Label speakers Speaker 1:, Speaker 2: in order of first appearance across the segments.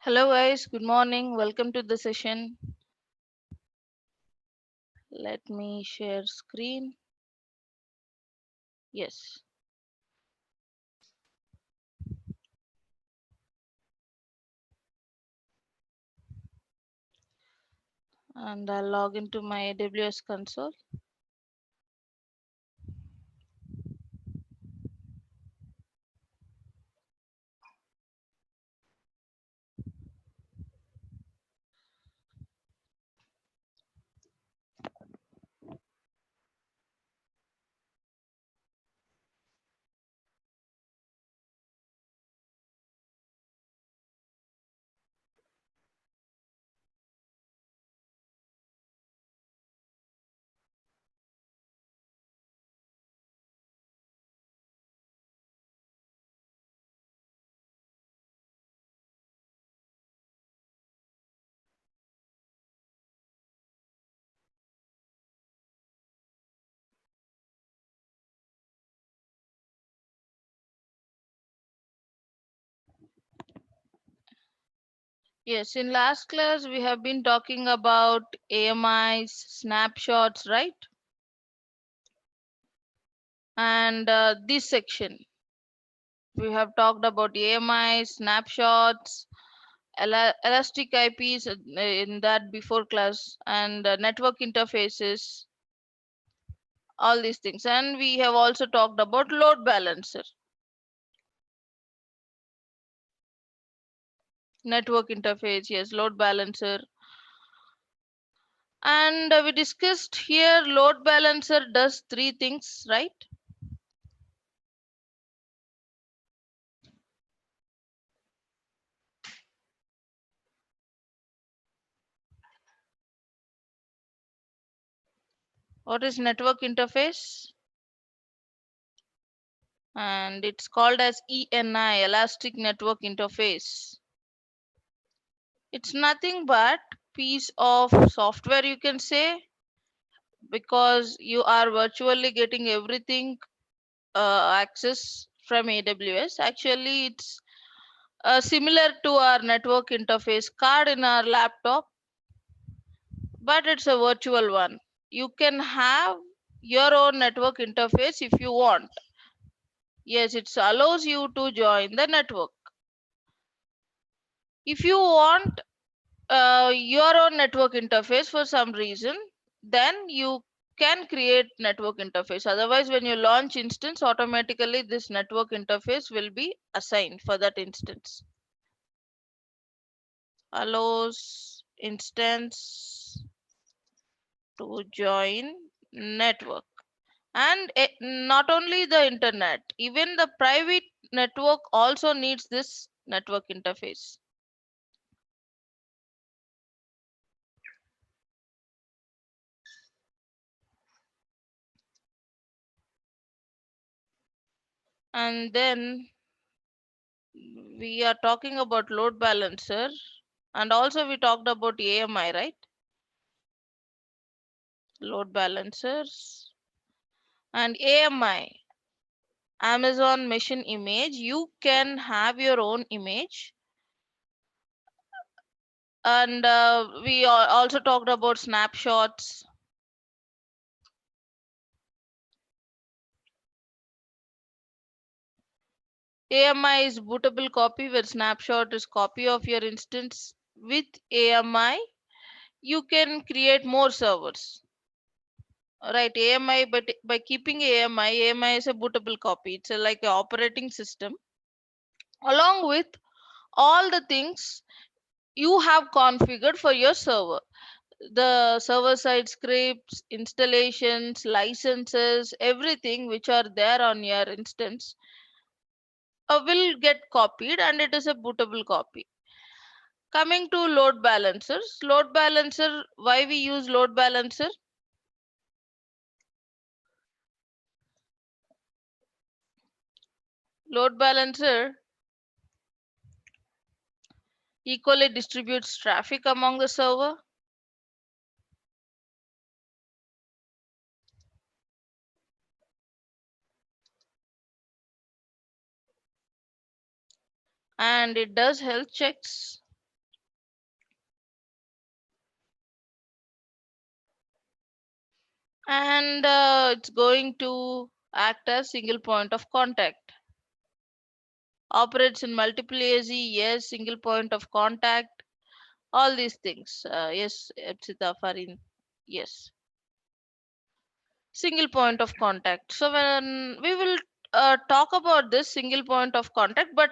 Speaker 1: Hello guys, good morning. Welcome to the session. Let me share screen. Yes. And I'll log into my AWS console. Yes, in last class we have been talking about AMIs, snapshots, right? And this section we have talked about AMIs, snapshots, elastic IPs in that before class, and network interfaces, all these things. And we have also talked about load balancer, network interface, yes, load balancer. And we discussed here load balancer does three things, right? What is network interface? And it's called as ENI, Elastic Network Interface. It's nothing but piece of software, you can say, because you are virtually getting everything access from AWS. Actually, it's similar to our network interface card in our laptop, but it's a virtual one. You can have your own network interface if you want. Yes, it allows you to join the network. If you want your own network interface for some reason, then you can create network interface. Otherwise, when you launch instance, automatically this network interface will be assigned for that instance. Allows instance to join network. And not only the internet, even the private network also needs this network interface. And then we are talking about load balancer, and also we talked about AMI, right? Load balancers and AMI, Amazon Machine Image. You can have your own image. And we also talked about snapshots. AMI is bootable copy, where snapshot is copy of your instance. With AMI, you can create more servers. Right, AMI, but by keeping AMI is a bootable copy. It's like an operating system, along with all the things you have configured for your server. The server side scripts, installations, licenses, everything which are there on your instance will get copied, and it is a bootable copy. Coming to load balancers, load balancer, why we use load balancer? Load balancer equally distributes traffic among the server, and it does health checks. and it's going to act as single point of contact. Operates in multiple AZ, yes. Single point of contact, all these things, yes. Epsita Farin, yes. Single point of contact. So when we will talk about this single point of contact, but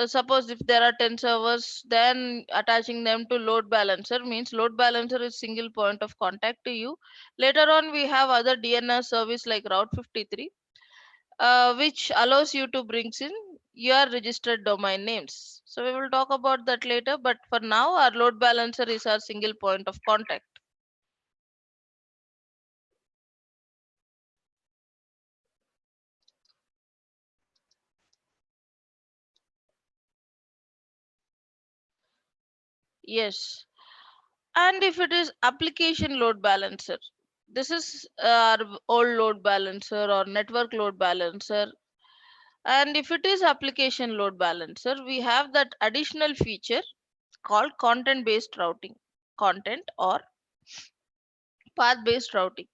Speaker 1: suppose if there are 10 servers, then attaching them to load balancer means load balancer is single point of contact to you. Later on we have other DNS service like Route 53, which allows you to bring in your registered domain names. So we will talk about that later, but for now our load balancer is our single point of contact. Yes. And if it is application load balancer, this is our old load balancer or network load balancer. And if it is application load balancer, we have that additional feature called content based routing, content or path based routing.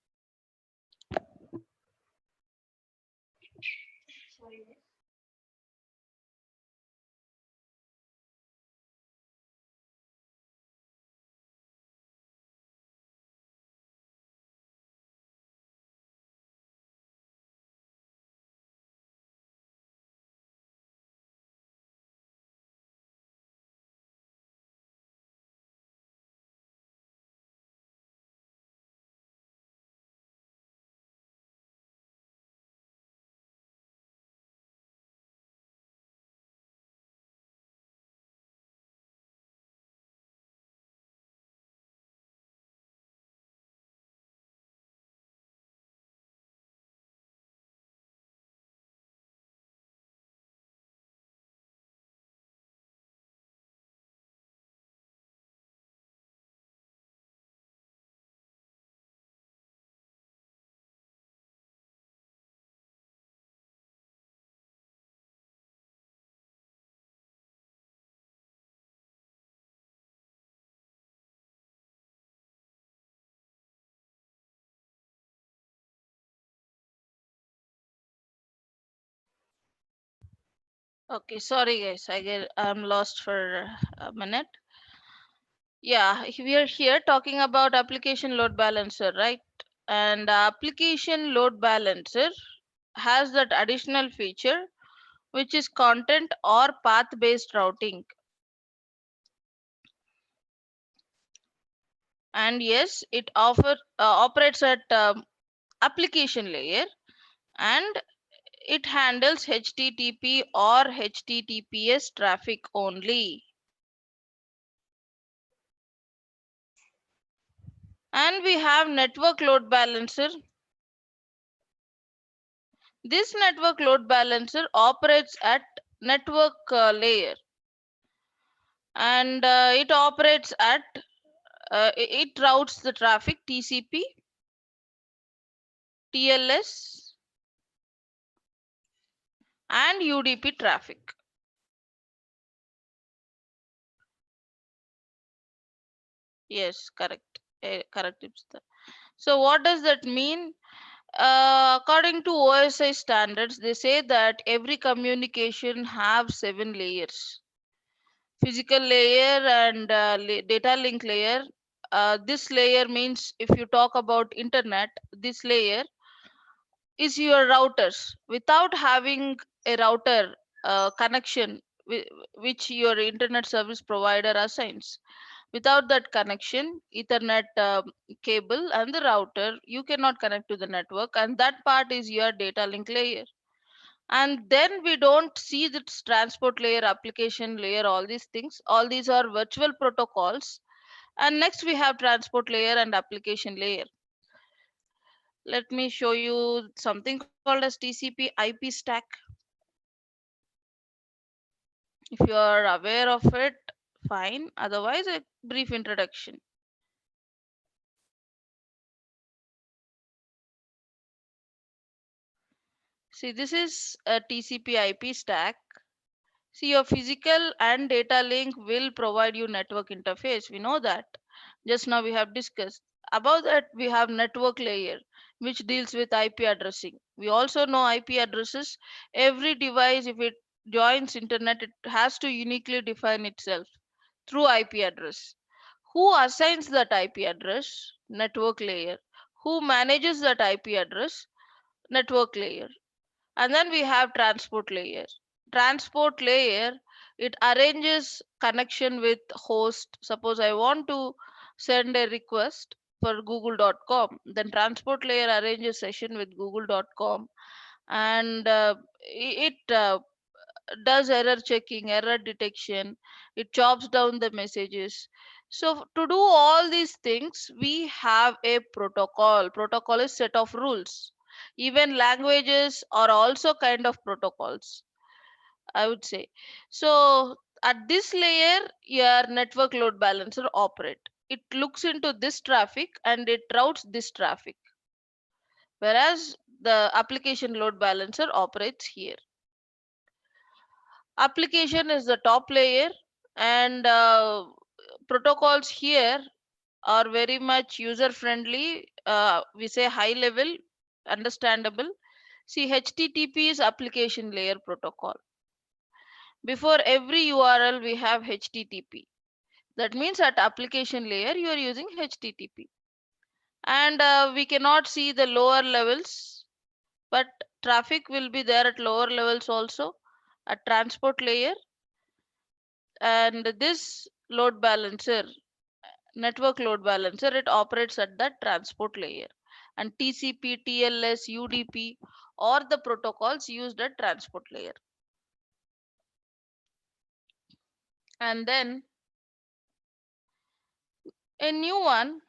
Speaker 1: Okay, sorry guys, I'm lost for a minute. Yeah, we are here talking about application load balancer, right? And application load balancer has that additional feature which is content or path based routing. And yes, it operates at application layer, and it handles HTTP or HTTPS traffic only. And we have network load balancer. This network load balancer operates at network layer, and it operates at it routes the traffic TCP, TLS, and UDP traffic. Yes, correct. Correct, Ipsita. So what does that mean? According to OSI standards, they say that every communication have 7 layers: physical layer and data link layer. This layer means if you talk about internet, this layer is your routers. Without having a router connection which your internet service provider assigns, without that connection, ethernet cable and the router, you cannot connect to the network, and that part is your data link layer. And then we don't see this transport layer, application layer, all these things. All these are virtual protocols. And next we have transport layer and application layer. Let me show you something called as TCP IP stack. If you are aware of it, fine. Otherwise, a brief introduction. See, this is a TCP IP stack. See, your physical and data link will provide you network interface. We know that. Just now we have discussed. Above that, we have network layer, which deals with IP addressing. We also know IP addresses. Every device, if it joins internet, it has to uniquely define itself through IP address. Who assigns that IP address? Network layer. Who manages that IP address? Network layer. And then we have transport layer. Transport layer, it arranges connection with host. Suppose I want to send a request for google.com, then transport layer arranges session with google.com, and it does error checking, error detection, it chops down the messages. So to do all these things, we have a protocol. Protocol is set of rules. Even languages are also kind of protocols, I would say. So at this layer, your network load balancer operate. It looks into this traffic and it routes this traffic, whereas the application load balancer operates here. Application is the top layer, and protocols here are very much user friendly. We say high level, understandable. See, HTTP is application layer protocol. Before every URL, we have HTTP. That means at application layer, you are using HTTP. And we cannot see the lower levels, but traffic will be there at lower levels also at transport layer. And this load balancer, network load balancer, it operates at that transport layer. And TCP, TLS, UDP, or the protocols used at transport layer. And then a new one,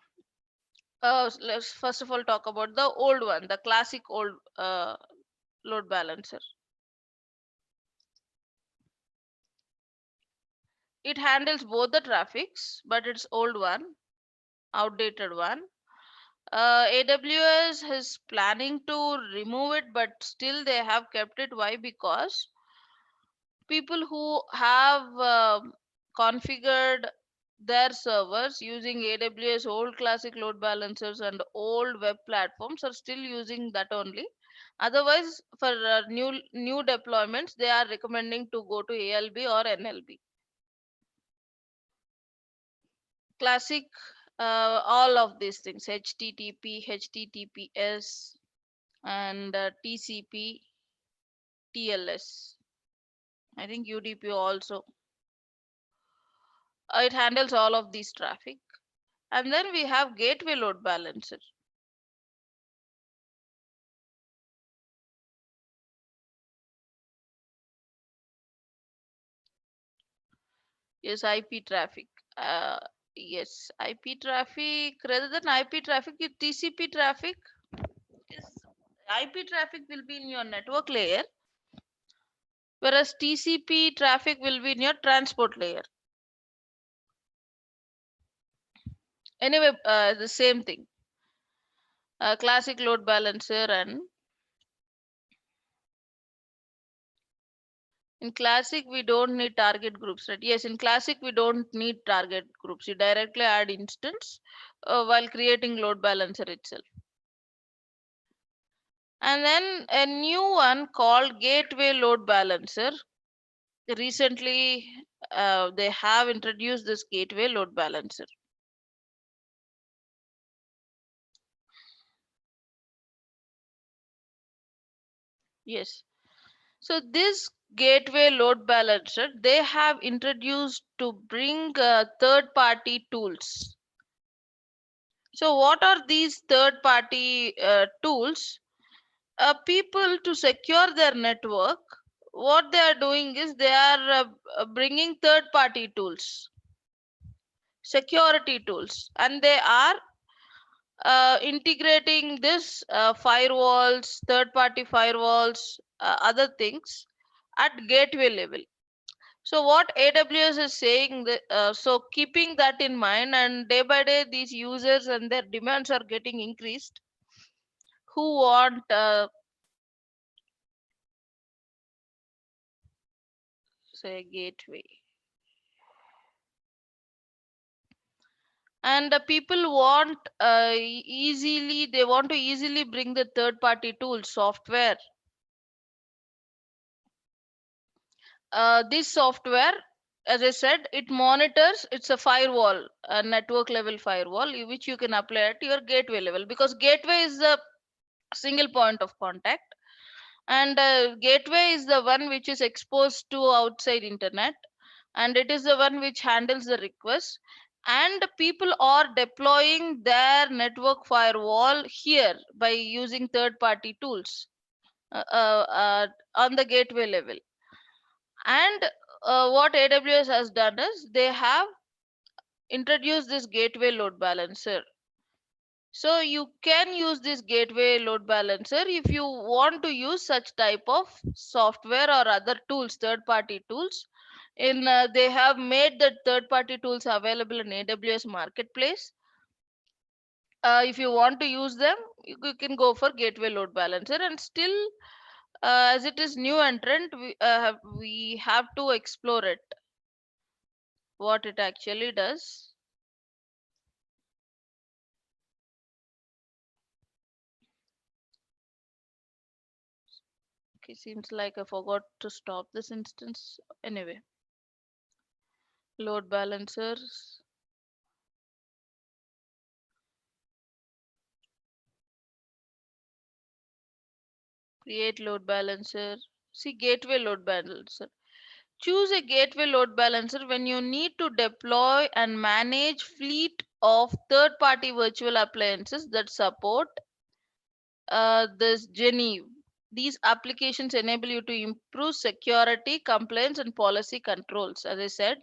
Speaker 1: let's first of all talk about the old one, the classic old load balancer. It handles both the traffics, but it's old one, outdated one. AWS is planning to remove it, but still they have kept it. Why? Because people who have configured their servers using AWS old classic load balancers and old web platforms are still using that only. Otherwise, for new deployments, they are recommending to go to ALB or NLB. Classic, all of these things: HTTP, HTTPS, and TCP, TLS. I think UDP also. It handles all of these traffic. And then we have gateway load balancer. Yes, IP traffic. Uh, yes, IP traffic. Rather than IP traffic, TCP traffic is, IP traffic will be in your network layer, whereas TCP traffic will be in your transport layer. Anyway, the same thing. Classic load balancer, and in classic we don't need target groups, right? Yes, in classic we don't need target groups. You directly add instance while creating load balancer itself. And then a new one called gateway load balancer. Recently, they have introduced this gateway load balancer. Yes. So this gateway load balancer, they have introduced to bring third-party tools. So what are these third-party tools? People, to secure their network, what they are doing is they are bringing third-party tools, security tools, and they are integrating this firewalls, third-party firewalls, other things at gateway level. So what AWS is saying, that, so keeping that in mind, and day by day these users and their demands are getting increased, who want say gateway. And people want easily, they want to easily bring the third party tools, software. This software, as I said, it monitors, it's a firewall, a network level firewall, which you can apply at your gateway level, because gateway is the single point of contact, and gateway is the one which is exposed to outside internet, and it is the one which handles the request, and people are deploying their network firewall here by using third party tools on the gateway level. And what AWS has done is they have introduced this gateway load balancer. So you can use this gateway load balancer if you want to use such type of software or other tools, third party tools. In they have made the third party tools available in AWS marketplace. If you want to use them, you can go for gateway load balancer, and still as it is new entrant, we have to explore it, what it actually does. Okay, seems like I forgot to stop this instance. Anyway, load balancers. Create load balancer. See, gateway load balancer. Choose a gateway load balancer when you need to deploy and manage fleet of third-party virtual appliances that support this Genev. These applications enable you to improve security, compliance, and policy controls, as I said,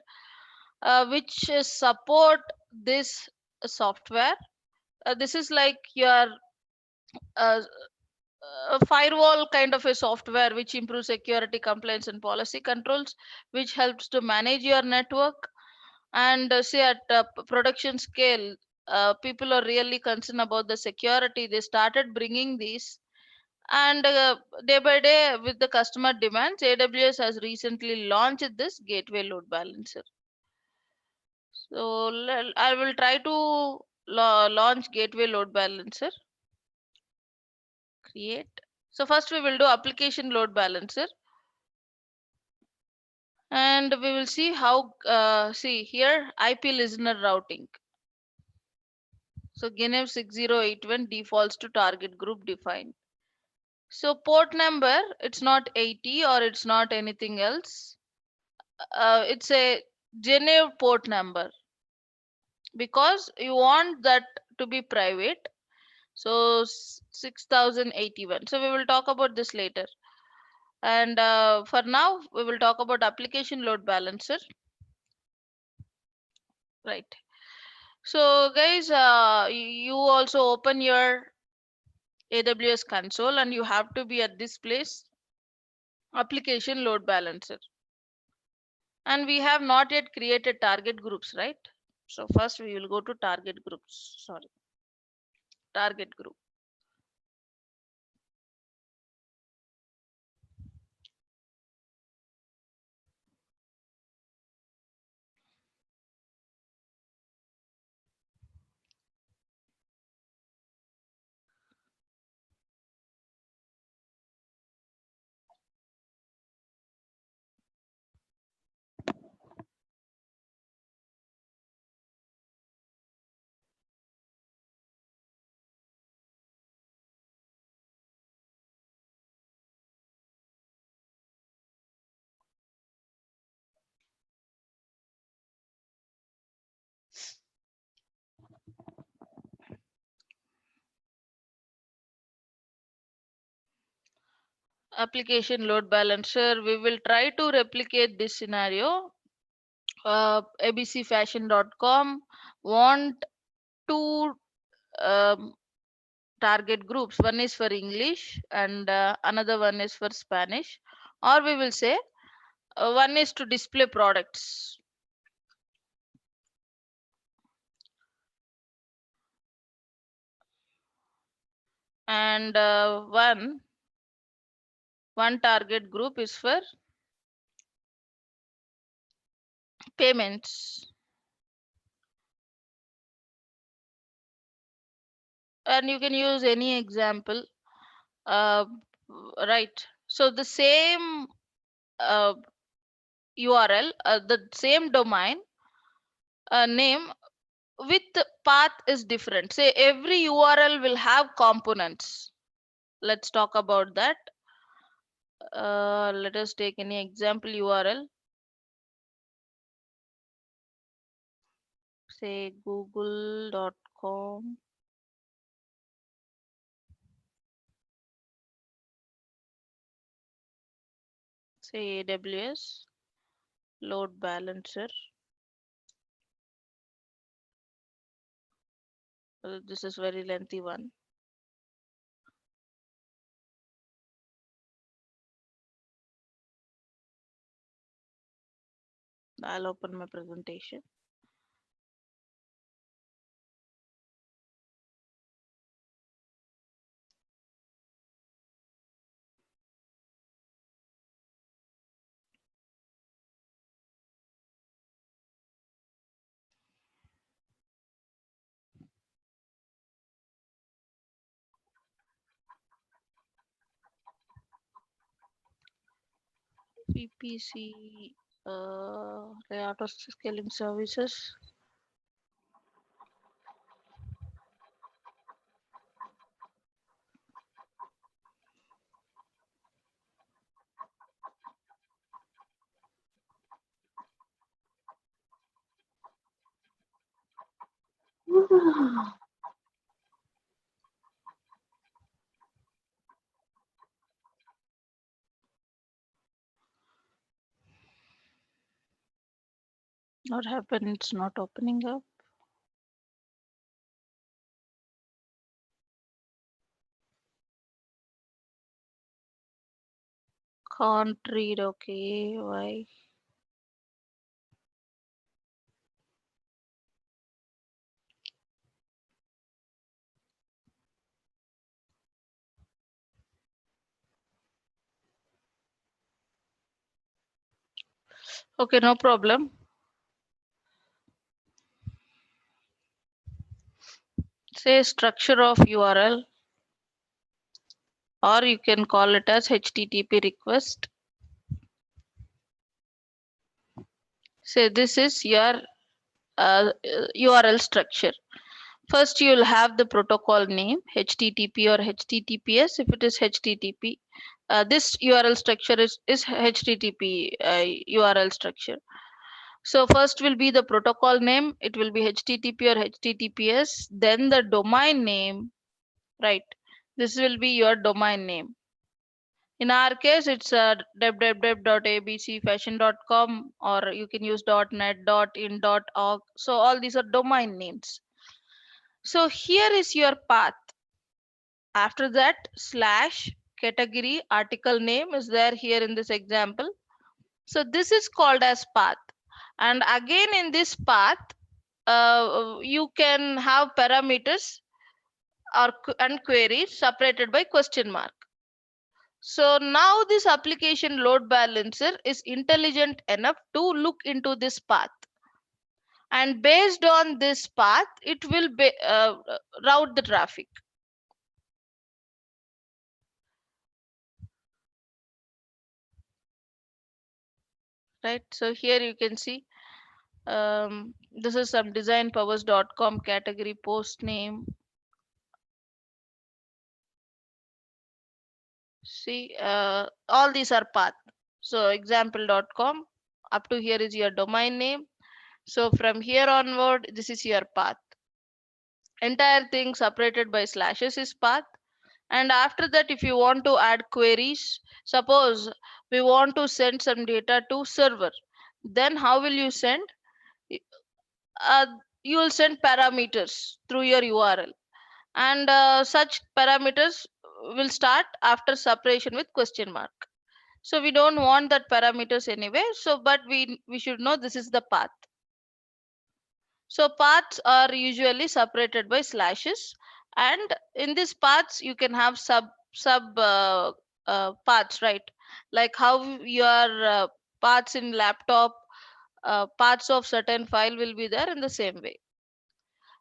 Speaker 1: which support this software. This is like your uh, a firewall kind of a software which improves security, compliance, and policy controls, which helps to manage your network. And say at production scale, people are really concerned about the security. They started bringing these, and day by day, with the customer demands, AWS has recently launched this gateway load balancer. So I will try to launch gateway load balancer. Create. So first we will do application load balancer, and we will see how see here IP listener routing. So Genev 6081 defaults to target group defined. So port number, it's not 80 or it's not anything else. It's a Genev port number, because you want that to be private. So 6081. So we will talk about this later. And for now, we will talk about application load balancer. Right. So guys, you also open your AWS console, and you have to be at this place, application load balancer. And we have not yet created target groups, right? So first we will go to target groups. Sorry, target group. Application load balancer. We will try to replicate this scenario. abcfashion.com want two um, target groups. One is for English, and another one is for Spanish. Or we will say one is to display products. And one target group is for payments. and you can use any example. uh, right, so the same uh, URL, the same domain name with path is different. Say every URL will have components. Let's talk about that. Let us take any example URL. Say google.com. Say AWS load balancer. This is very lengthy one. I'll open my presentation. VPC auto scaling services. What happened? It's not opening up. Can't read. Okay, why? Okay, no problem. Say structure of URL, or you can call it as HTTP request. Say this is your URL structure. First, you'll have the protocol name HTTP or HTTPS. If it is HTTP, this URL structure is HTTP URL structure. So first will be the protocol name. It will be HTTP or HTTPS. Then the domain name, right? This will be your domain name. In our case, it's www.abcfashion.com, or you can use .net, .in, .org. So all these are domain names. So here is your path. After that, slash category article name is there here in this example. So this is called as path. And again in this path, you can have parameters or and queries separated by question mark. So now this application load balancer is intelligent enough to look into this path. And based on this path, it will route the traffic. Right. So here you can see this is some designpowers.com category post name. See, all these are path. So example.com up to here is your domain name. So from here onward, this is your path. Entire thing separated by slashes is path. And after that, if you want to add queries, suppose we want to send some data to server, then how will you send? Uh, you will send parameters through your URL, and such parameters will start after separation with question mark. So we don't want that parameters anyway. So, but we should know this is the path. So paths are usually separated by slashes, and in these paths you can have sub paths, right? Like how your paths in laptop, paths of certain file will be there in the same way.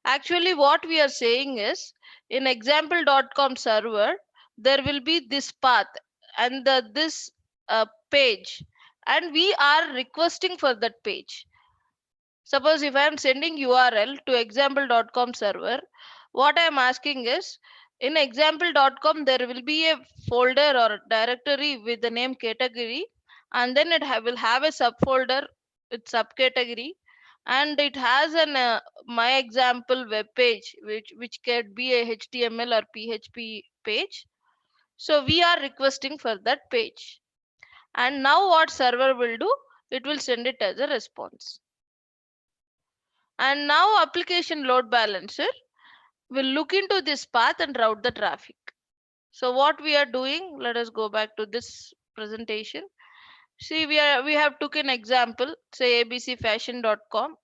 Speaker 1: Actually, what we are saying is in example.com server, there will be this path and this page, and we are requesting for that page. Suppose if I am sending URL to example.com server, what I am asking is in example.com there will be a folder or directory with the name category, and then it will have a subfolder with subcategory, and it has an my example web page which can be a HTML or PHP page. So we are requesting for that page, and now what server will do, it will send it as a response. And now application load balancer will look into this path and route the traffic. So what we are doing, let us go back to this presentation. See, we have took an example, say abcfashion.com,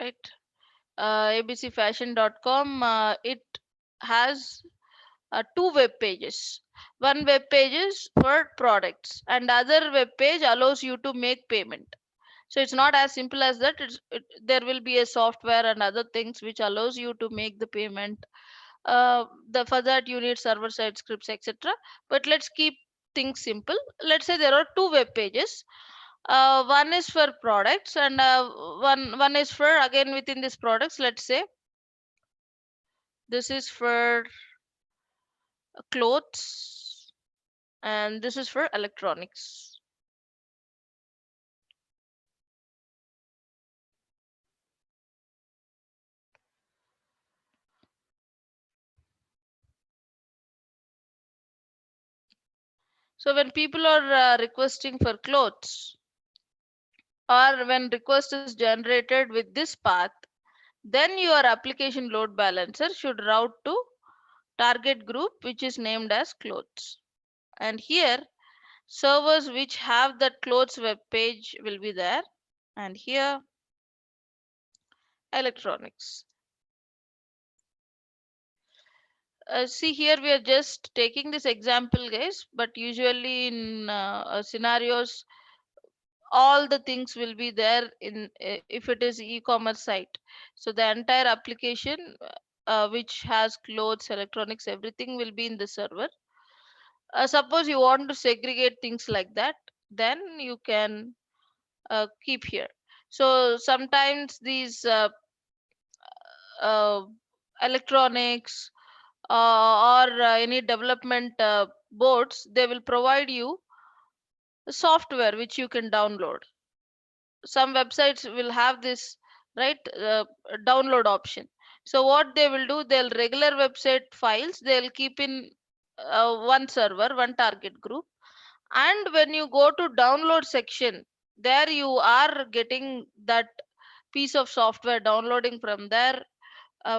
Speaker 1: right? abcfashion.com, it has two web pages. One web page is for products, and other web page allows you to make payment. So it's not as simple as that. There will be a software and other things which allows you to make the payment. For that you need server side scripts, etc. But let's keep things simple. Let's say there are two web pages. One is for products, and one is for, again, within these products, let's say this is for clothes and this is for electronics. So when people are requesting for clothes, or when request is generated with this path, then your application load balancer should route to target group which is named as clothes. And here servers which have that clothes web page will be there, and here electronics. See, here we are just taking this example, guys, but usually in scenarios all the things will be there in if it is e-commerce site. So the entire application which has clothes, electronics, everything will be in the server. Suppose you want to segregate things like that, then you can keep here. So sometimes these uh, electronics or any development boards, they will provide you software which you can download. Some websites will have this, right, download option. So what they will do, they'll regular website files they'll keep in one server, one target group, and when you go to download section, there you are getting that piece of software downloading from their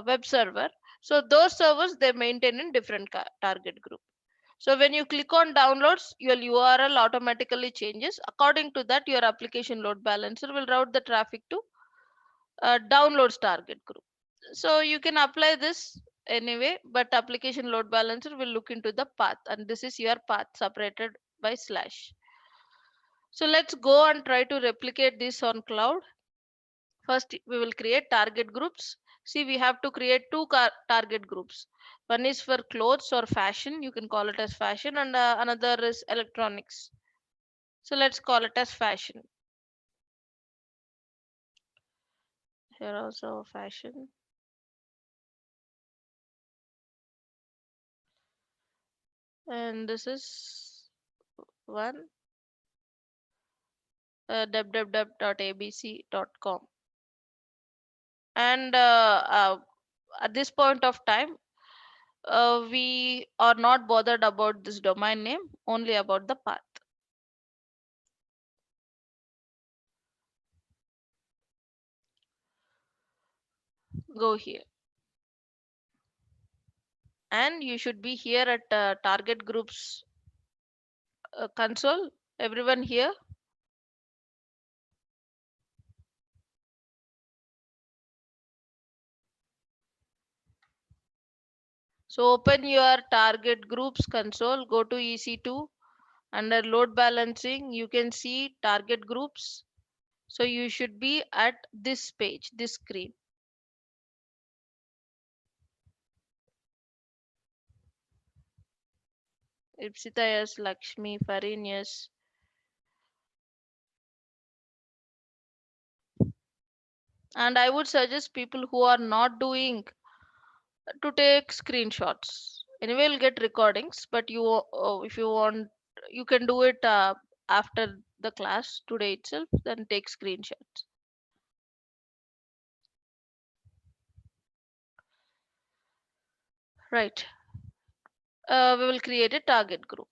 Speaker 1: web server. So those servers they maintain in different target group. So when you click on downloads, your URL automatically changes. According to that, your application load balancer will route the traffic to downloads target group. So you can apply this anyway, but application load balancer will look into the path, and this is your path separated by slash. So let's go and try to replicate this on cloud. First, we will create target groups. See, we have to create two target groups. One is for clothes or fashion, you can call it as fashion, and another is electronics. So let's call it as fashion. Here also fashion. And this is one, www.abc.com. And at this point of time, we are not bothered about this domain name, only about the path. Go here. And you should be here at target groups console. Everyone here. So open your target groups console, go to EC2. Under load balancing, you can see target groups. So you should be at this page, this screen. Ipsita, yes. Lakshmi, Farin, yes. And I would suggest people who are not doing to take screenshots. Anyway, you'll get recordings, but if you want, you can do it after the class today itself. Then take screenshots. Right. We will create a target group.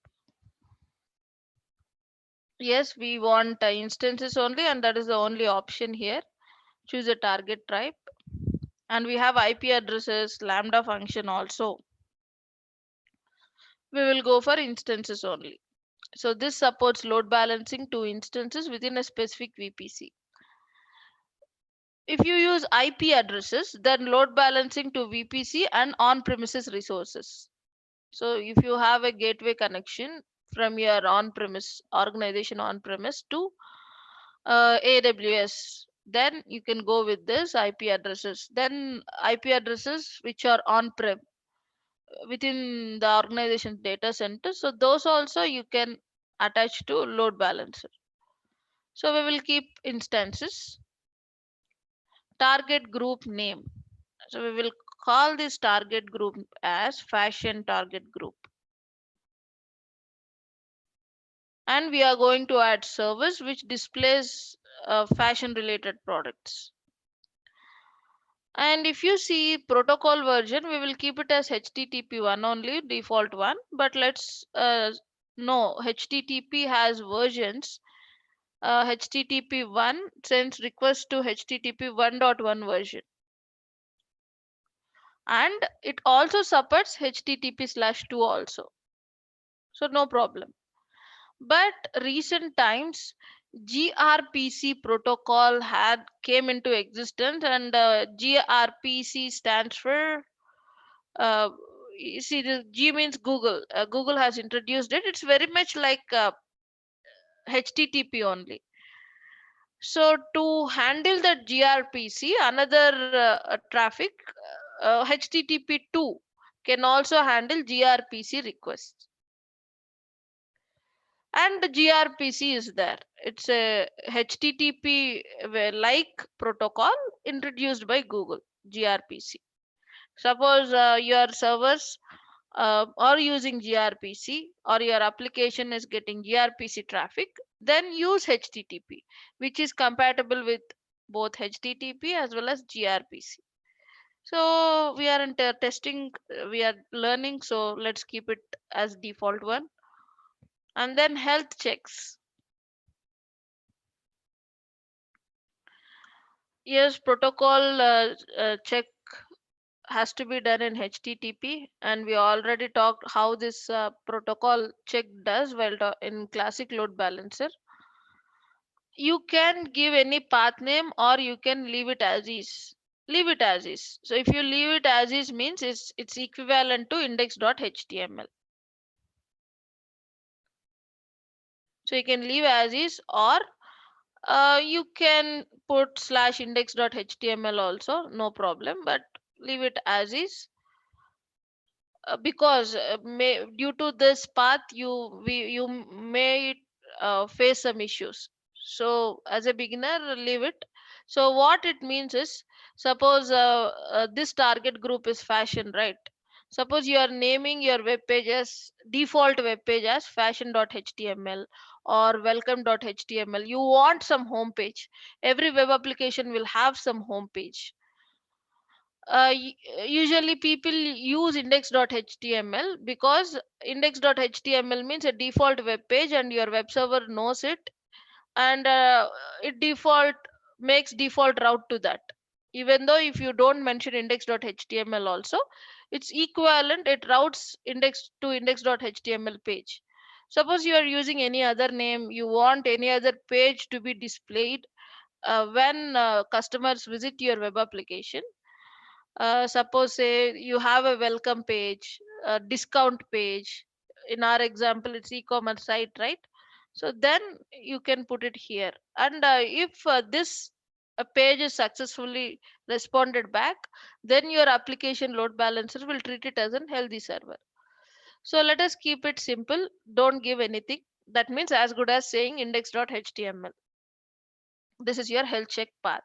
Speaker 1: Yes, we want instances only, and that is the only option here. Choose a target type, and we have IP addresses, Lambda function also. We will go for instances only. So this supports load balancing to instances within a specific VPC. If you use IP addresses, then load balancing to VPC and on-premises resources. So if you have a gateway connection from your on-premise organization on-premise to AWS, then you can go with this IP addresses. Then IP addresses which are on-prem within the organization data center. So those also you can attach to load balancer. So we will keep instances. Target group name. So we will call this target group as fashion target group. And we are going to add service which displays fashion related products. And if you see protocol version, we will keep it as HTTP 1 only, default one. But let's know HTTP has versions. HTTP 1 sends request to HTTP 1.1 version. And it also supports HTTP/2 also. So no problem. But recent times grpc protocol had came into existence, and grpc stands for you see, the G means Google. Google has introduced it. It's very much like HTTP only. So to handle the grpc, another traffic, HTTP2 can also handle grpc requests. And the grpc is there. It's a HTTP like protocol introduced by Google. Grpc, suppose your servers are using grpc, or your application is getting grpc traffic, then use HTTP, which is compatible with both HTTP as well as grpc. So we are in testing, we are learning, so let's keep it as default one. And then health checks. Yes, protocol check has to be done in HTTP, and we already talked how this protocol check does well in classic load balancer. You can give any path name, or you can leave it as is. Leave it as is. So if you leave it as is means it's equivalent to index.html. So you can leave as is, or you can put /index.html also, no problem, but leave it as is. Because due to this path you may face some issues. So as a beginner, leave it. So what it means is, suppose this target group is fashion, right? Suppose you are naming your web page as default web page as fashion.html or welcome.html. You want some home page. Every web application will have some home page. Usually people use index.html because index.html means a default web page and your web server knows it, and it default makes default route to that. Even though if you don't mention index.html also, it's equivalent, it routes index to index.html page. Suppose you are using any other name, you want any other page to be displayed when customers visit your web application. Suppose say you have a welcome page, a discount page. In our example, it's e-commerce site, right? So then you can put it here. And if this page is successfully responded back, then your application load balancer will treat it as a healthy server. So let us keep it simple. Don't give anything. That means as good as saying index.html. This is your health check path.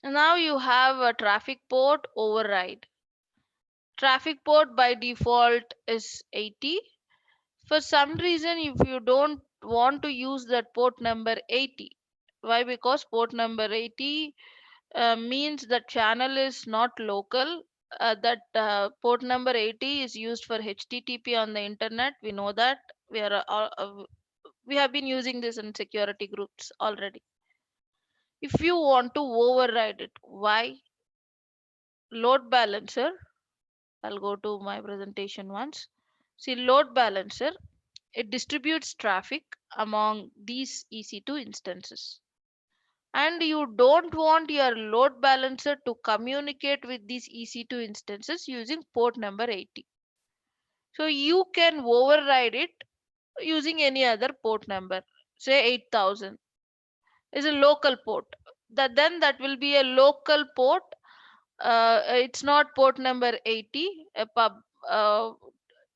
Speaker 1: Now you have a traffic port override. Traffic port by default is 80. For some reason, if you don't want to use that port number 80, why? Because port number 80 means the channel is not local. That port number 80 is used for HTTP on the internet. We know that we have been using this in security groups already. If you want to override it, why? Load balancer. I'll go to my presentation once. See, load balancer, it distributes traffic among these EC2 instances. And you don't want your load balancer to communicate with these EC2 instances using port number 80. So you can override it using any other port number, say 8000 is a local port. That will be a local port. It's not port number 80.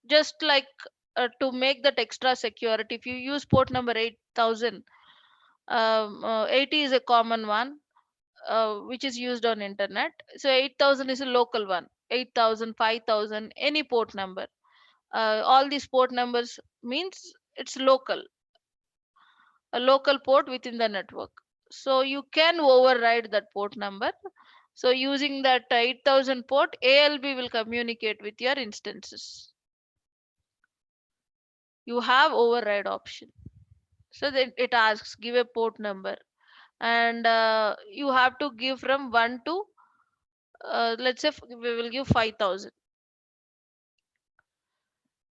Speaker 1: Just like to make that extra security, if you use port number 8000, 80 is a common one which is used on internet. So 8000 is a local one. 8000, 5000, any port number. All these port numbers means it's local, a local port within the network. So you can override that port number. So using that 8000 port, ALB will communicate with your instances. You have override option. So then it asks give a port number, and you have to give from 1 to let's say we will give 5000.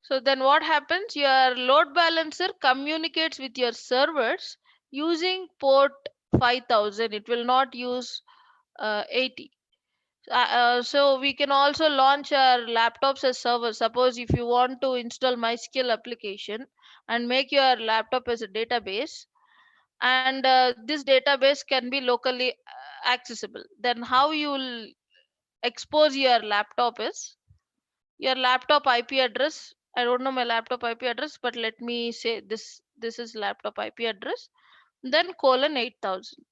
Speaker 1: So then what happens? Your load balancer communicates with your servers using port 5000. It will not use 80. So we can also launch our laptops as servers. Suppose if you want to install MySQL application and make your laptop as a database, and this database can be locally accessible, then how you will expose your laptop is your laptop IP address. I don't know my laptop IP address, but let me say this is laptop IP address, then colon 8000.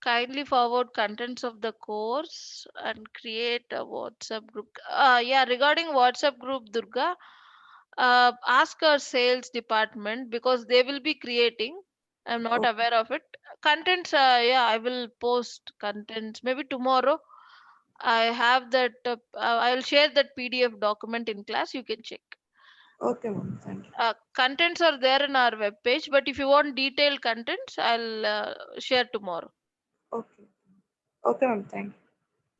Speaker 1: Kindly forward contents of the course and create a WhatsApp group. Yeah, regarding WhatsApp group, Durga, ask our sales department because they will be creating. I'm not
Speaker 2: Okay,
Speaker 1: aware of it. Contents, yeah, I will post contents maybe tomorrow. I have that. I'll share that PDF document in class. You can check.
Speaker 2: okay, ma'am. Thank you.
Speaker 1: Contents are there in our web page, but if you want detailed contents, I'll share tomorrow.
Speaker 2: Okay, okay, ma'am. Thank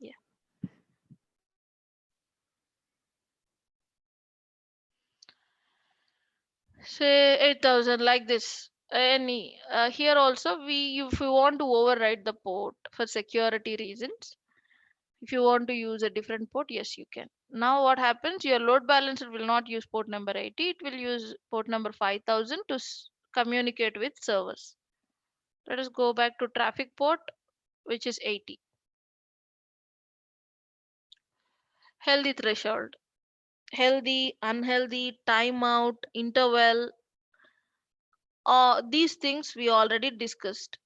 Speaker 2: you.
Speaker 1: Yeah. Say 8000 like this. Any here also if you want to override the port for security reasons, if you want to use a different port, yes you can. Now what happens? Your load balancer will not use port number 80. It will use port number 5000 to communicate with servers. Let us go back to traffic port, which is 80. Healthy threshold. Healthy, unhealthy, timeout, interval, these things we already discussed.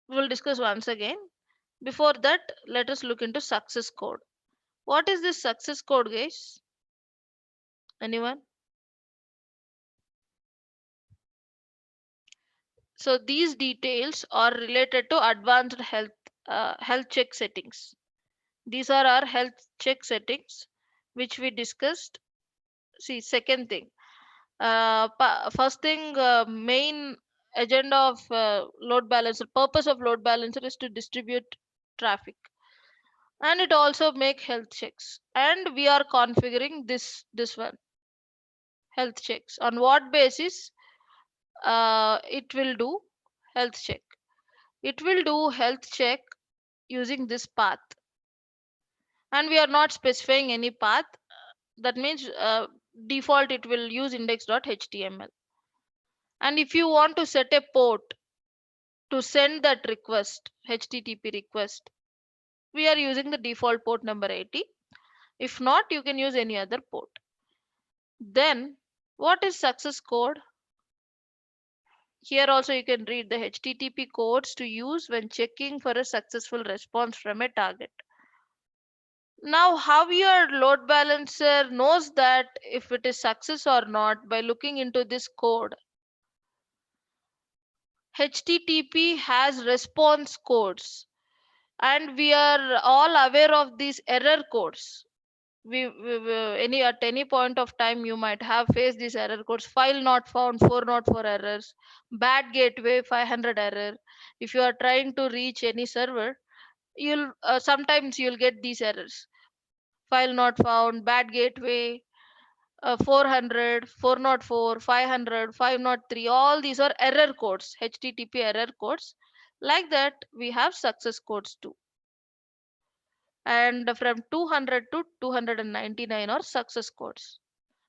Speaker 1: We will discuss once again. Before that, let us look into success code. What is this success code, guys? Anyone? So these details are related to advanced health check settings. These are our health check settings, which we discussed. See, second thing, first thing, main agenda of load balancer, purpose of load balancer is to distribute traffic, and it also make health checks. And we are configuring this one, health checks. On what basis it will do health check? It will do health check using this path, and we are not specifying any path. That means default it will use index.html. And if you want to set a port to send that request, HTTP request, we are using the default port number 80. If not, you can use any other port. Then what is success code? Here also you can read the HTTP codes to use when checking for a successful response from a target. Now, how your load balancer knows that if it is success or not by looking into this code. HTTP has response codes, and we are all aware of these error codes. Any at any point of time you might have faced these error codes: file not found, 404 errors, bad gateway, 500 error. If you are trying to reach any server, you'll sometimes you'll get these errors: file not found, bad gateway, 400, 404, 500, 503. All these are error codes, HTTP error codes. Like that, we have success codes too. And from 200 to 299 are success codes.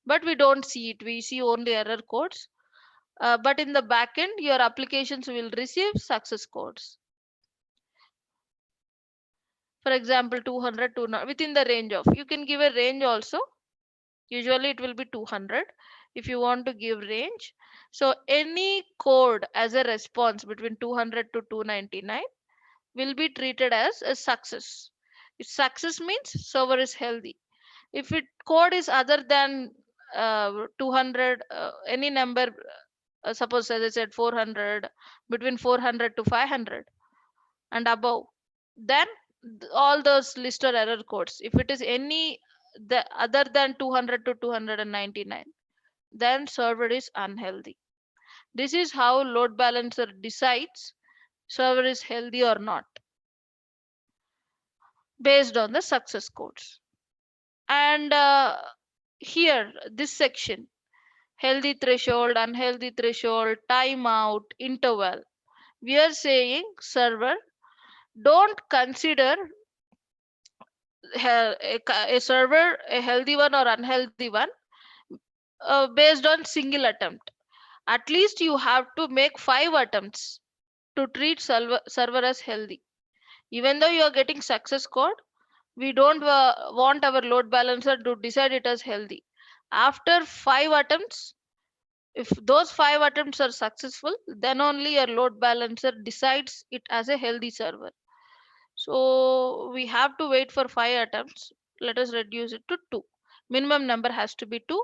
Speaker 1: But we don't see it. We see only error codes. But in the backend, your applications will receive success codes. For example, 200 to within the range of. You can give a range also. Usually it will be 200 if you want to give range. So any code as a response between 200 to 299 will be treated as a success. If success means server is healthy. If it code is other than 200, any number, suppose as I said 400, between 400 to 500 and above, then all those listed error codes. If it is any the other than 200 to 299, then server is unhealthy. This is how load balancer decides server is healthy or not, based on the success codes. And here this section: healthy threshold, unhealthy threshold, timeout, interval. We are saying server, don't consider a server a healthy one or unhealthy one based on single attempt. At least you have to make 5 attempts to treat server as healthy. Even though you are getting success code, we don't want our load balancer to decide it as healthy. After 5 attempts, if those 5 attempts are successful, then only your load balancer decides it as a healthy server. So we have to wait for 5 attempts. Let us reduce it to 2. Minimum number has to be 2,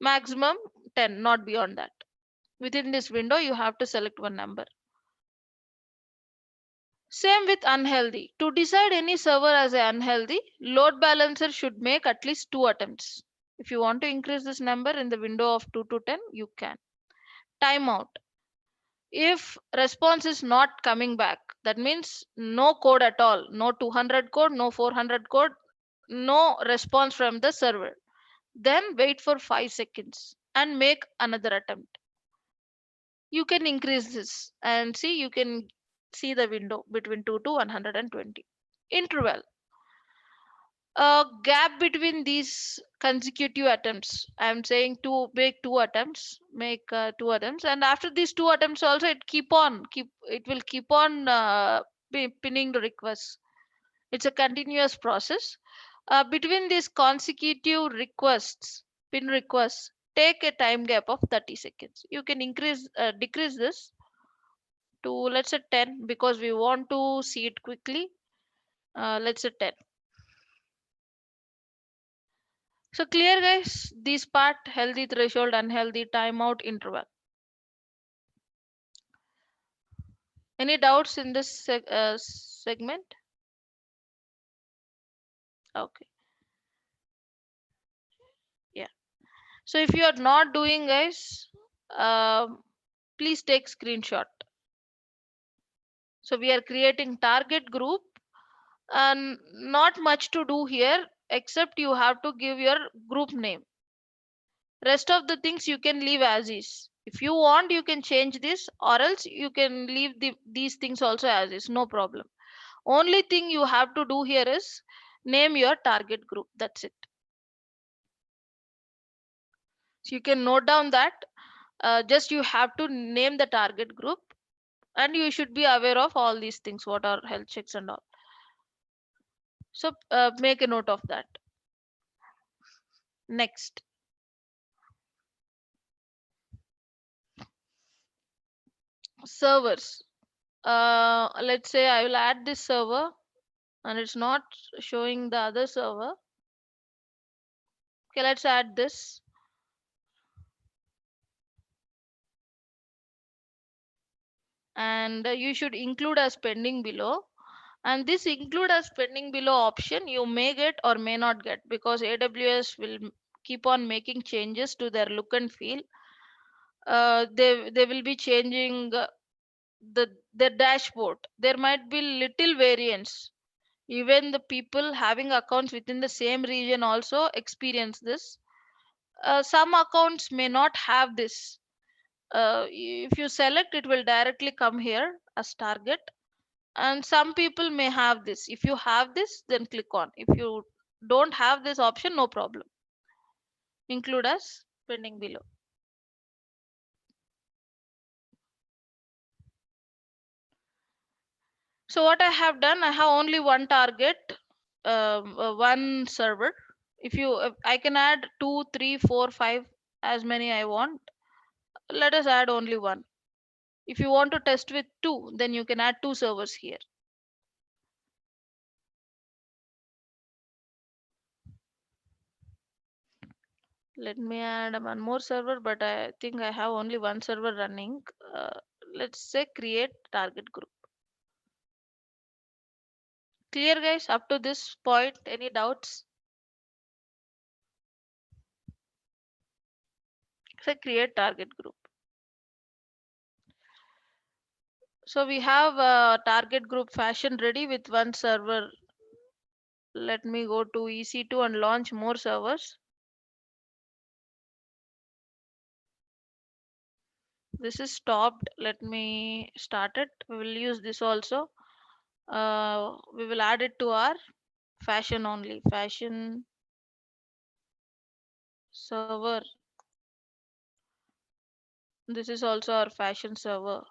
Speaker 1: maximum 10, not beyond that. Within this window, you have to select one number. Same with unhealthy. To decide any server as a unhealthy, load balancer should make at least 2 attempts. If you want to increase this number in the window of 2 to 10, you can. Timeout. If response is not coming back, that means no code at all, no 200 code, no 400 code, no response from the server, then wait for 5 seconds and make another attempt. You can increase this and see, you can see the window between 2 to 120. Interval, a gap between these consecutive attempts. I'm saying to make 2 attempts, make 2 attempts, and after these 2 attempts also it will keep on pinning the requests. It's a continuous process. Between these consecutive requests, pin requests, take a time gap of 30 seconds. You can decrease this to, let's say, 10, because we want to see it quickly. Let's say 10. So clear, guys? This part: healthy threshold, unhealthy, timeout, interval. Any doubts in this segment? Okay. Yeah. So if you are not doing, guys, please take screenshot. So we are creating target group, and not much to do here except you have to give your group name. Rest of the things you can leave as is. If you want, you can change this, or else you can leave these things also as is, no problem. Only thing you have to do here is name your target group. That's it. So you can note down that just you have to name the target group, and you should be aware of all these things, what are health checks and all. So make a note of that. Next, servers. Let's say I will add this server and it's not showing the other server. Okay, let's add this. And you should include as pending below. And this include as pending below option you may get or may not get, because AWS will keep on making changes to their look and feel. They will be changing the dashboard. There might be little variance. Even the people having accounts within the same region also experience this. Some accounts may not have this. If you select, it will directly come here as target. And some people may have this. If you have this, then click on. If you don't have this option, no problem. Include as pending below. So what I have done, I have only one target, one server. If you, I can add 2, 3, 4, 5, as many I want. Let us add only one. If you want to test with two, then you can add two servers here. Let me add one more server, but I think I have only one server running. Let's say create target group. Clear, guys? Up to this point, any doubts? Say create target group. So we have a target group fashion ready with one server. Let me go to EC2 and launch more servers. This is stopped. Let me start it. We will use this also. We will add it to our fashion only. Fashion server. This is also our fashion server.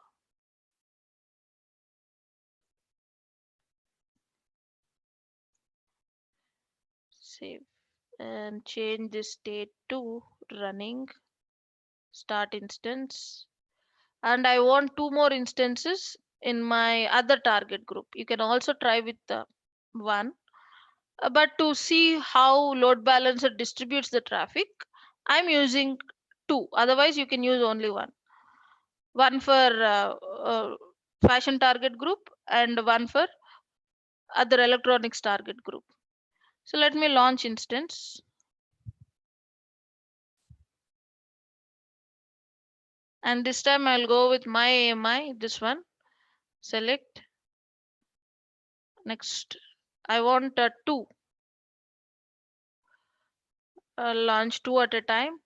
Speaker 1: Save and change this state to running. Start instance. And I want two more instances in my other target group. You can also try with the one. But to see how load balancer distributes the traffic, I'm using two. Otherwise, you can use only one. One for fashion target group and one for other electronics target group. So let me launch instance. And this time I'll go with my AMI, this one. Select. Next, I want two. Launch two at a time.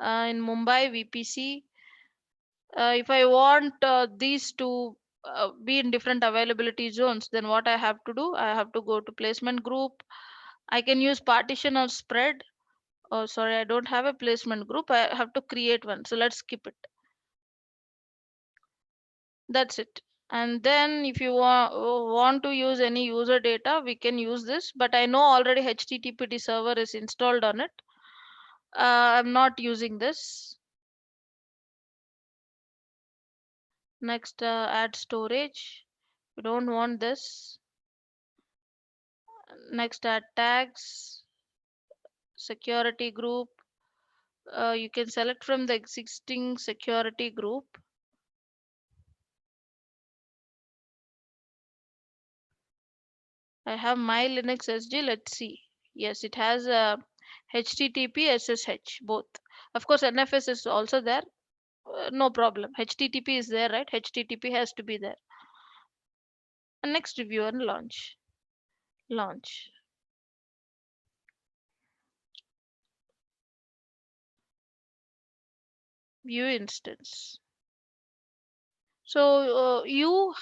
Speaker 1: In Mumbai, VPC. If I want these to be in different availability zones, then what I have to do, I have to go to placement group. I can use partition or spread. Oh, sorry, I don't have a placement group. I have to create one. So let's skip it. That's it. And then if you want to use any user data, we can use this. But I know already HTTPD server is installed on it. I'm not using this. Next, add storage. We don't want this. Next, add tags, security group. You can select from the existing security group. I have my Linux SG. Let's see. Yes, it has a HTTP, SSH, both. Of course, NFS is also there. No problem. HTTP is there, right? HTTP has to be there. And next, review and launch. Launch. view instance. So you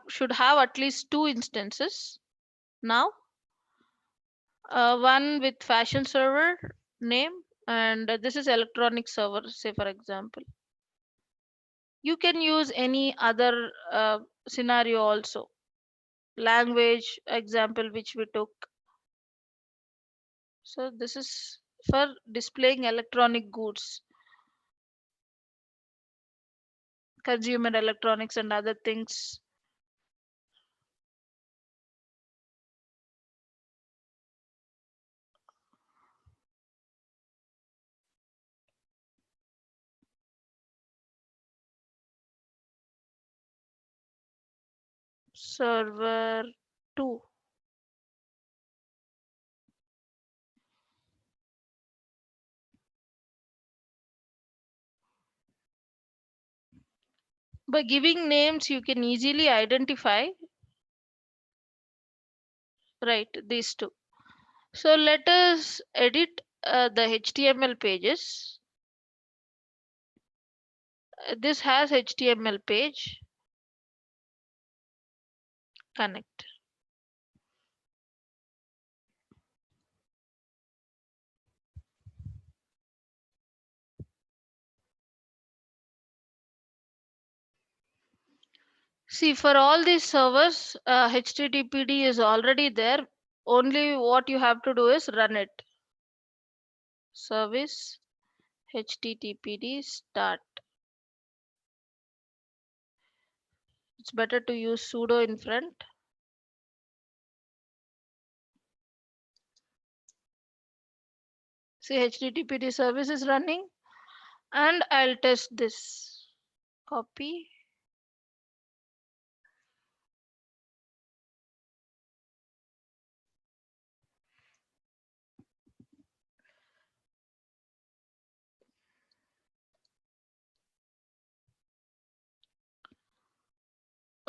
Speaker 1: should have at least two instances now, one with fashion server name, and this is electronic server, say for example. You can use any other scenario also, language example which we took. So this is for displaying electronic goods, consumer electronics and other things. Server 2. By giving names, you can easily identify, right, these two. So let us edit the HTML pages. This has HTML page. Connect. See, for all these servers, HTTPD is already there. Only what you have to do is run it. Service HTTPD start. It's better to use sudo in front. See, HTTPD service is running, and I'll test this. Copy.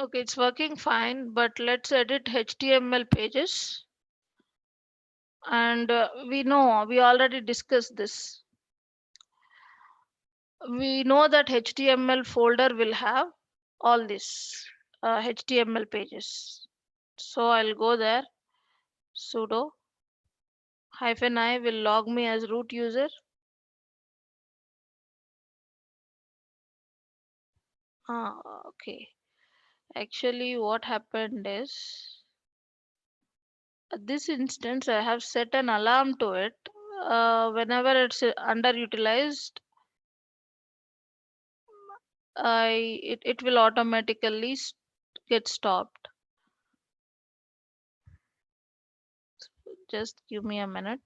Speaker 1: Okay, it's working fine, but let's edit HTML pages. And we already discussed this. We know that HTML folder will have all these HTML pages. So I'll go there, sudo -i will log me as root user. Okay. Actually, what happened is this instance I have set an alarm to it. Whenever it's underutilized, it will automatically get stopped. Just give me a minute.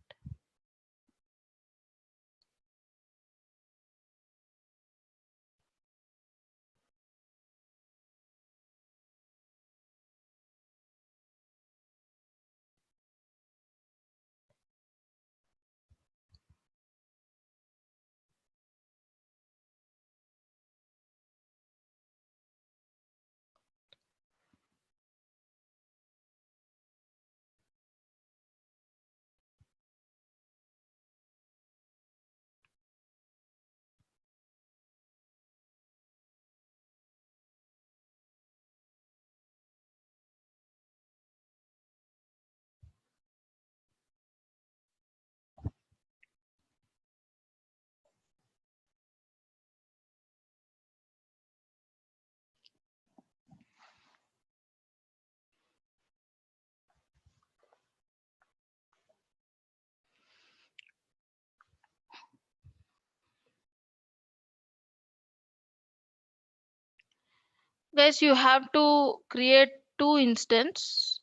Speaker 1: Guys, you have to create two instances.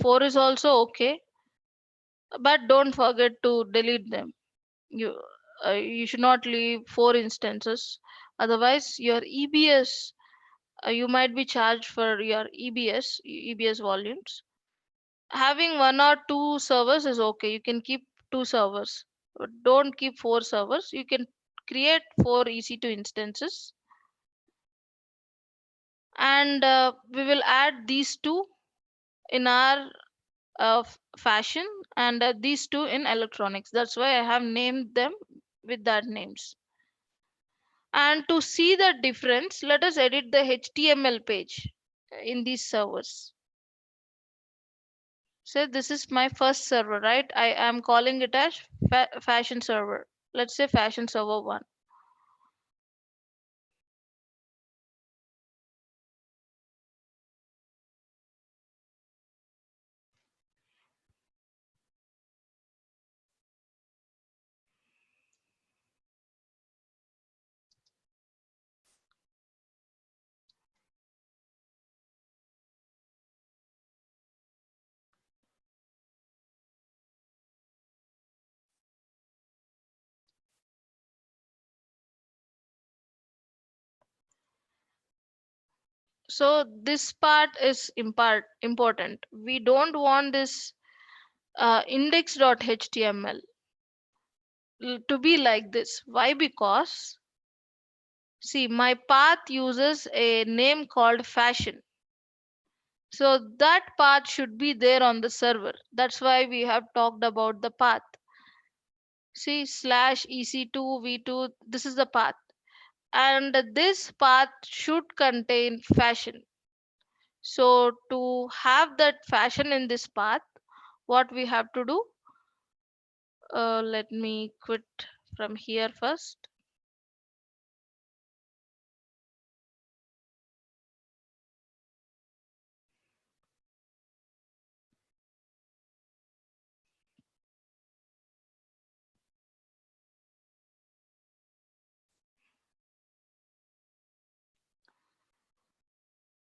Speaker 1: Four is also okay, but don't forget to delete them. You should not leave four instances, otherwise your EBS, you might be charged for your EBS volumes. Having one or two servers is okay. You can keep two servers, but don't keep four servers. You can create four EC2 instances, and we will add these two in our fashion, and these two in electronics. That's why I have named them with that names. And to see the difference, let us edit the HTML page in these servers. So this is my first server, right? I am calling it as fashion server. Let's say fashion server 1. So this part is important. We don't want this index.html to be like this. Why? Because see, my path uses a name called fashion. So that path should be there on the server. That's why we have talked about the path. See, slash ec2 v2, this is the path. And this path should contain fashion. So to have that fashion in this path, what we have to do, let me quit from here first.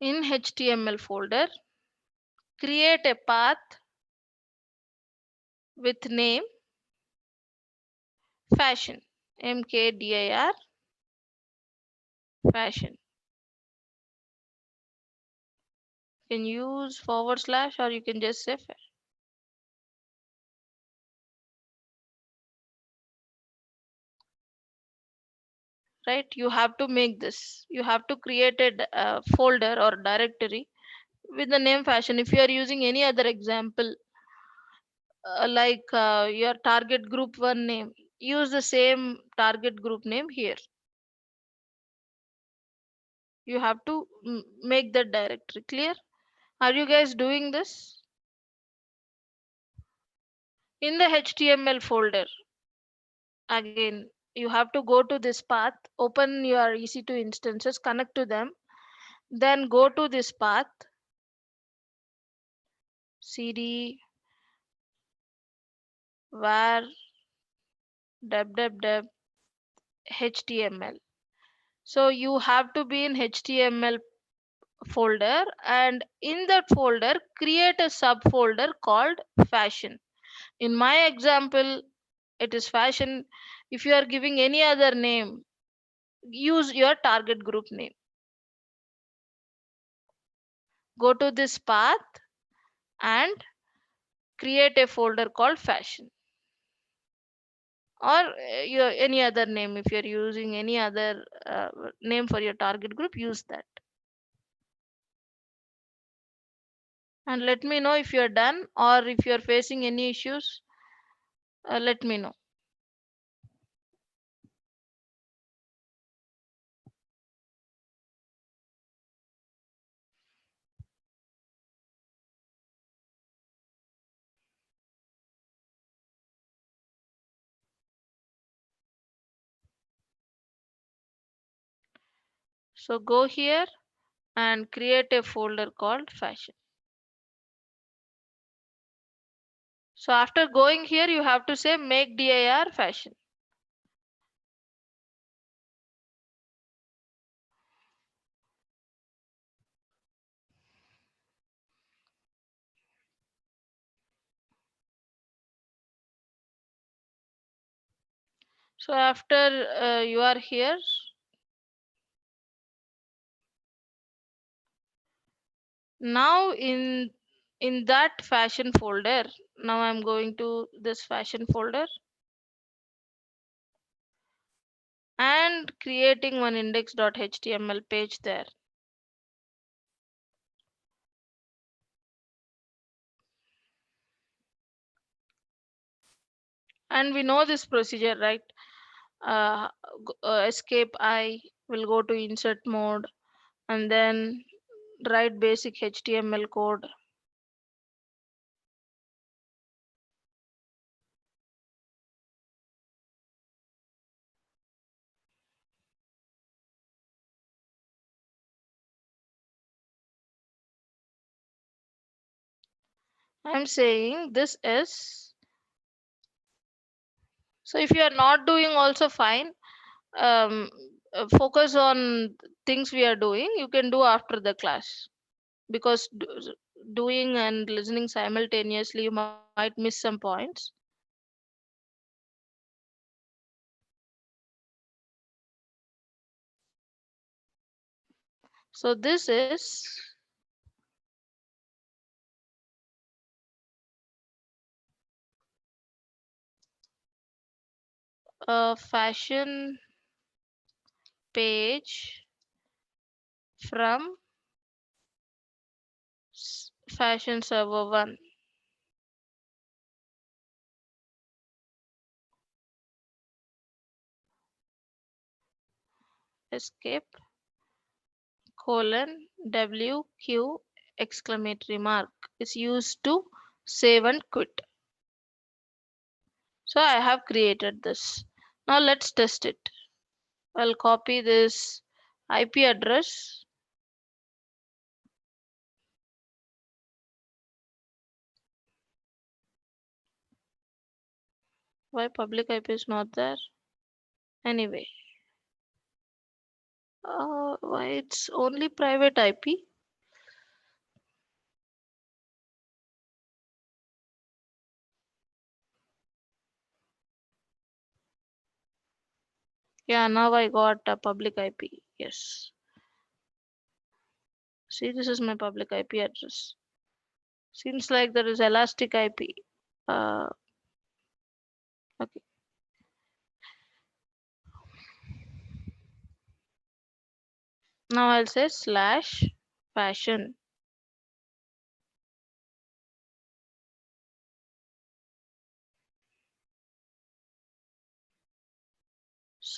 Speaker 1: In HTML folder, create a path with name fashion, mkdir fashion. You can use forward slash or you can just say right. You have to make this. You have to create a folder or directory with the name fashion. If you are using any other example, like your target group one name, use the same target group name here. You have to make that directory clear. Are you guys doing this? In the HTML folder, again, you have to go to this path, open your EC2 instances, connect to them, then go to this path, cd var deb html. So you have to be in HTML folder, and in that folder create a subfolder called fashion. In my example, it is fashion. If you are giving any other name, use your target group name. Go to this path and create a folder called fashion, or your any other name. If you're using any other name for your target group, use that. And let me know if you're done, or if you're facing any issues, let me know. So go here and create a folder called fashion. So after going here, you have to say make dir fashion. So after you are here, now in that fashion folder, now I'm going to this fashion folder and creating one index.html page there. And we know this procedure, right? escape I, will go to insert mode, and then write basic HTML code. I'm saying this is, so if you are not doing also fine, um, focus on things we are doing, you can do after the class, because doing and listening simultaneously you might miss some points. So this is a fashion page from fashion server 1. Escape colon WQ exclamatory mark is used to save and quit. So I have created this. Now let's test it. I'll copy this IP address. Why public IP is not there? Anyway, why it's only private IP? Yeah, now I got a public IP. Yes. See, this is my public IP address. Seems like there is elastic IP. Uh, okay. Now I'll say slash fashion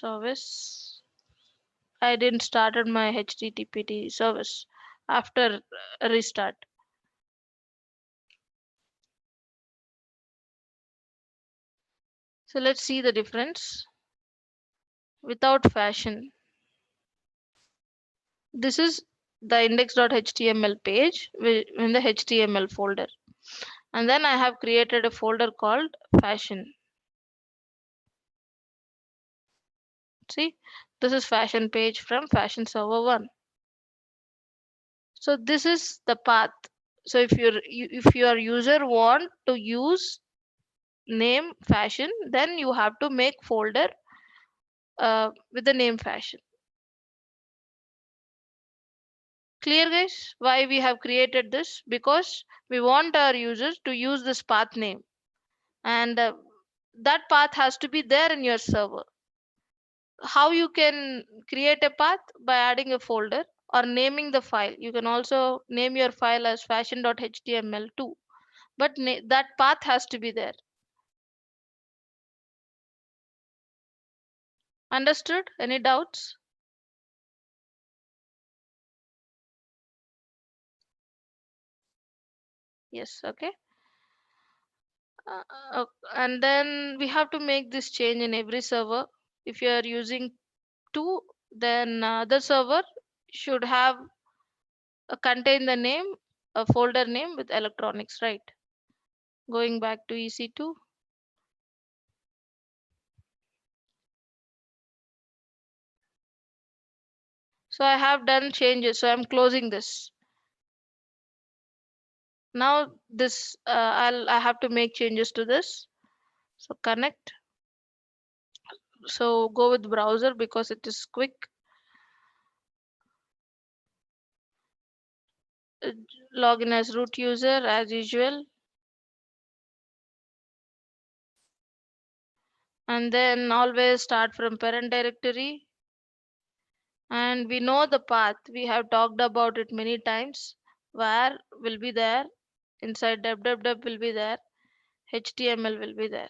Speaker 1: service. I didn't started my HTTP service after restart. So let's see the difference. Without fashion, this is the index.html page in the HTML folder. And then I have created a folder called fashion. See, this is fashion page from fashion server 1. So this is the path. So if your user want to use name fashion, then you have to make folder with the name fashion. Clear, guys? Why we have created this? Because we want our users to use this path name, and that path has to be there in your server. How you can create a path? By adding a folder or naming the file. You can also name your file as fashion.html too, but that path has to be there. Understood? Any doubts? Yes, okay. Uh, and then we have to make this change in every server. If you are using two, then the server should have contain the name, a folder name with electronics, right? Going back to EC2. So I have done changes. So I'm closing this. Now this I have to make changes to this. So connect. So go with browser because it is quick. Uh, Login as root user as usual. And then always start from parent directory. And we know the path. We have talked about it many times. Where will be there. Inside www will be there. HTML will be there.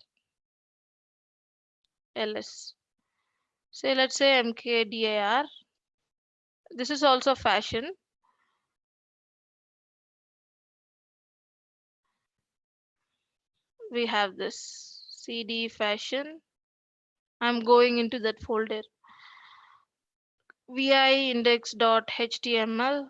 Speaker 1: LS. Say, let's say mkdir. This is also fashion. We have this cd fashion. I'm going into that folder. vi index.html.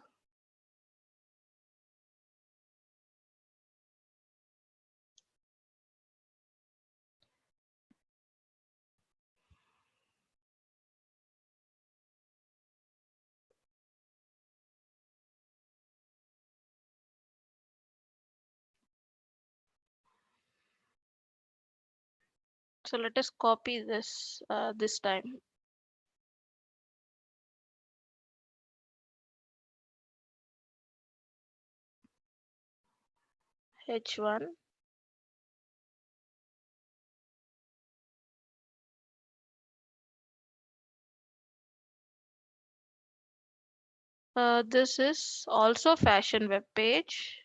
Speaker 1: So let us copy this this time. H1. This is also fashion web page,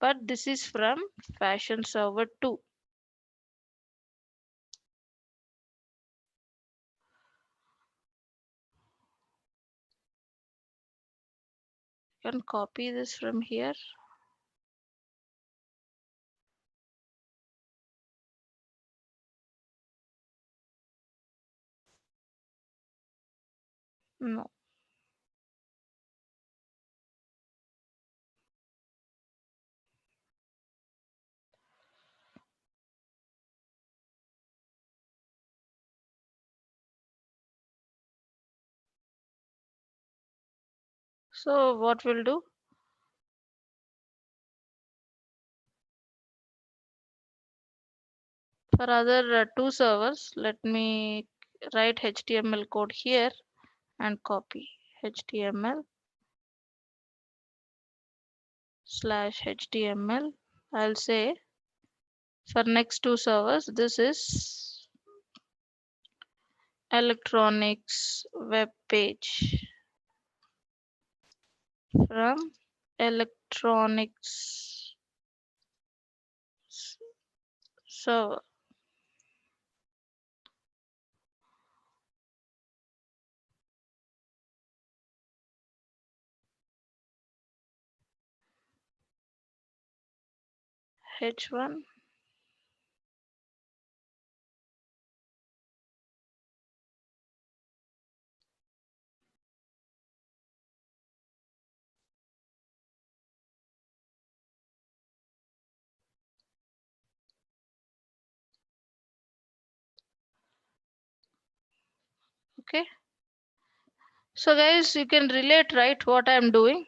Speaker 1: but this is from fashion server 2. You can copy this from here. No. So what we'll do? For other two servers, let me write HTML code here and copy HTML slash HTML. I'll say for next two servers, this is electronics web page from electronics server. H1. Okay. So guys, you can relate, right, what I'm doing?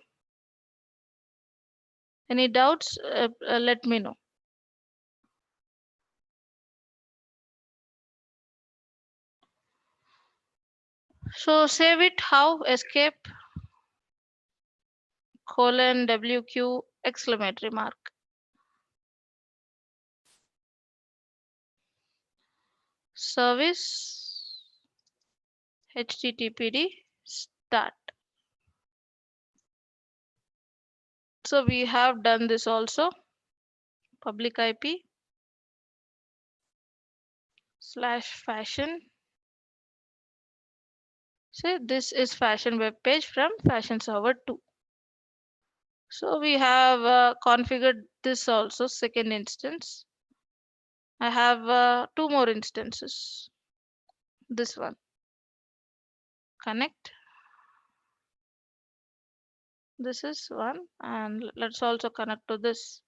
Speaker 1: Any doubts? Let me know. So save it. How? Escape colon WQ exclamatory mark. Service HTTPD start. So we have done this also. Public IP slash fashion. So this is fashion web page from fashion server 2. So we have configured this also, second instance. I have two more instances. This one, connect. This is one, and let's also connect to this.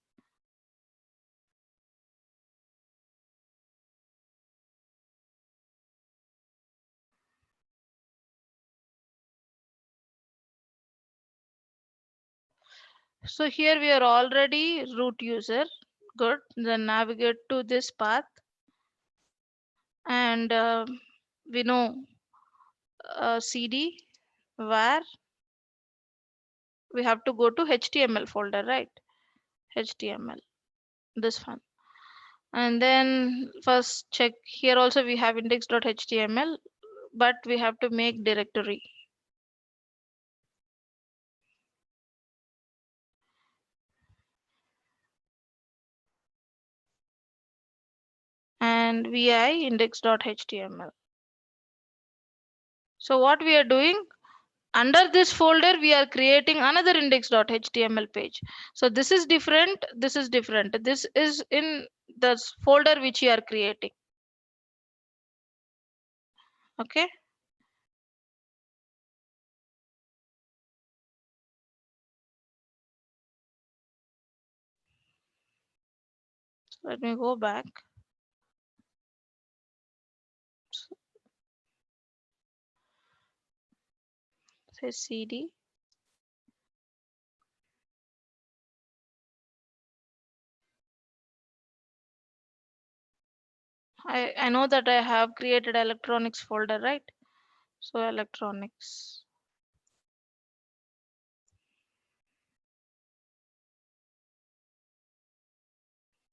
Speaker 1: So here we are already root user. Good. Then navigate to this path, and we know cd where we have to go to HTML folder, right? HTML, this one. And then first check here also we have index.html, but we have to make directory. And and vi index.html. So what we are doing, under this folder we are creating another index.html page. So this is different, this is different, this is in the folder which you are creating. Okay, let me go back. Say cd I know that I have created electronics folder, right? So electronics.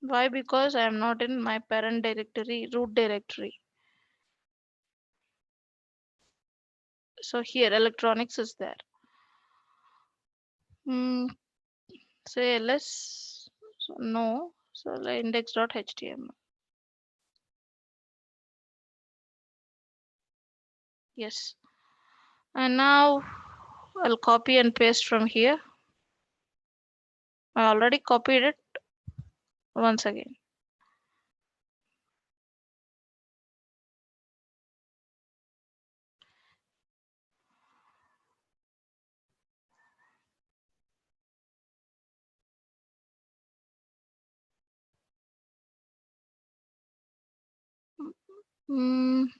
Speaker 1: Why? Because I am not in my parent directory, root directory. So here electronics is there. Say ls, so no, so index.html. Yes. And now I'll copy and paste from here. I already copied it once again.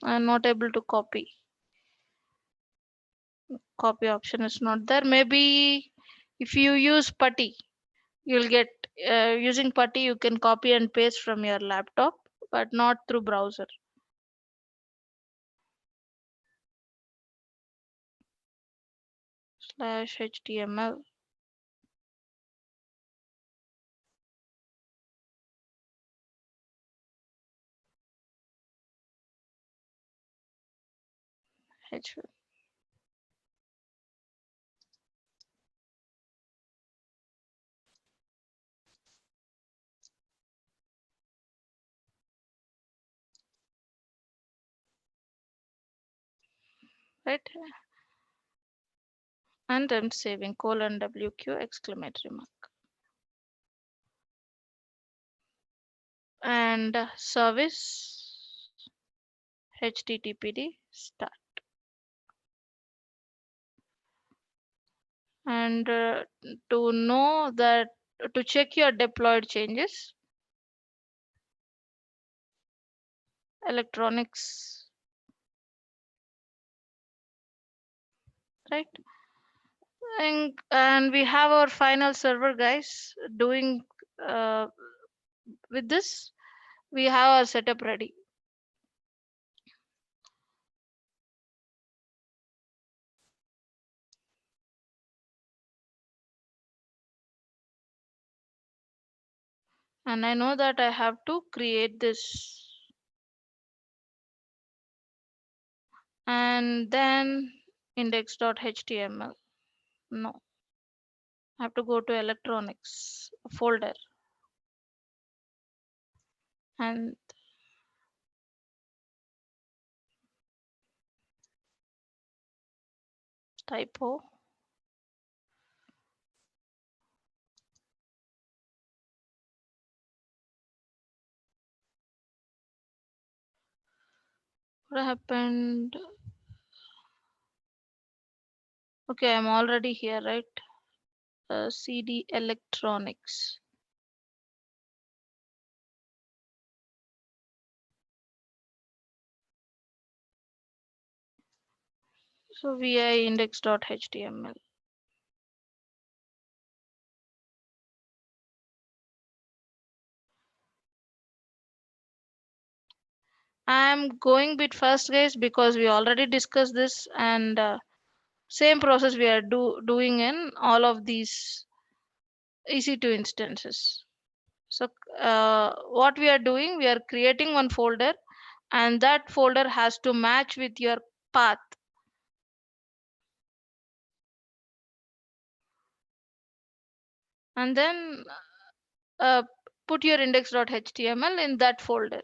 Speaker 1: I'm not able to copy. Copy option is not there. Maybe if you use putty, you'll get using putty you can copy and paste from your laptop, but not through browser. Slash html. H. Right, and I'm saving colon wq exclamatory mark and service httpd start. And to know that, to check your deployed changes, electronics, right? And we have our final server, guys, doing uh, with this we have our setup ready. And I know that I have to create this and then index.html. No, I have to go to electronics folder and typo. What happened? Okay, I'm already here, right? cd electronics. So vi index.html. I'm going bit fast, guys, because we already discussed this, and same process we are doing in all of these EC2 instances. So what we are doing, we are creating one folder, and that folder has to match with your path. And then put your index.html in that folder.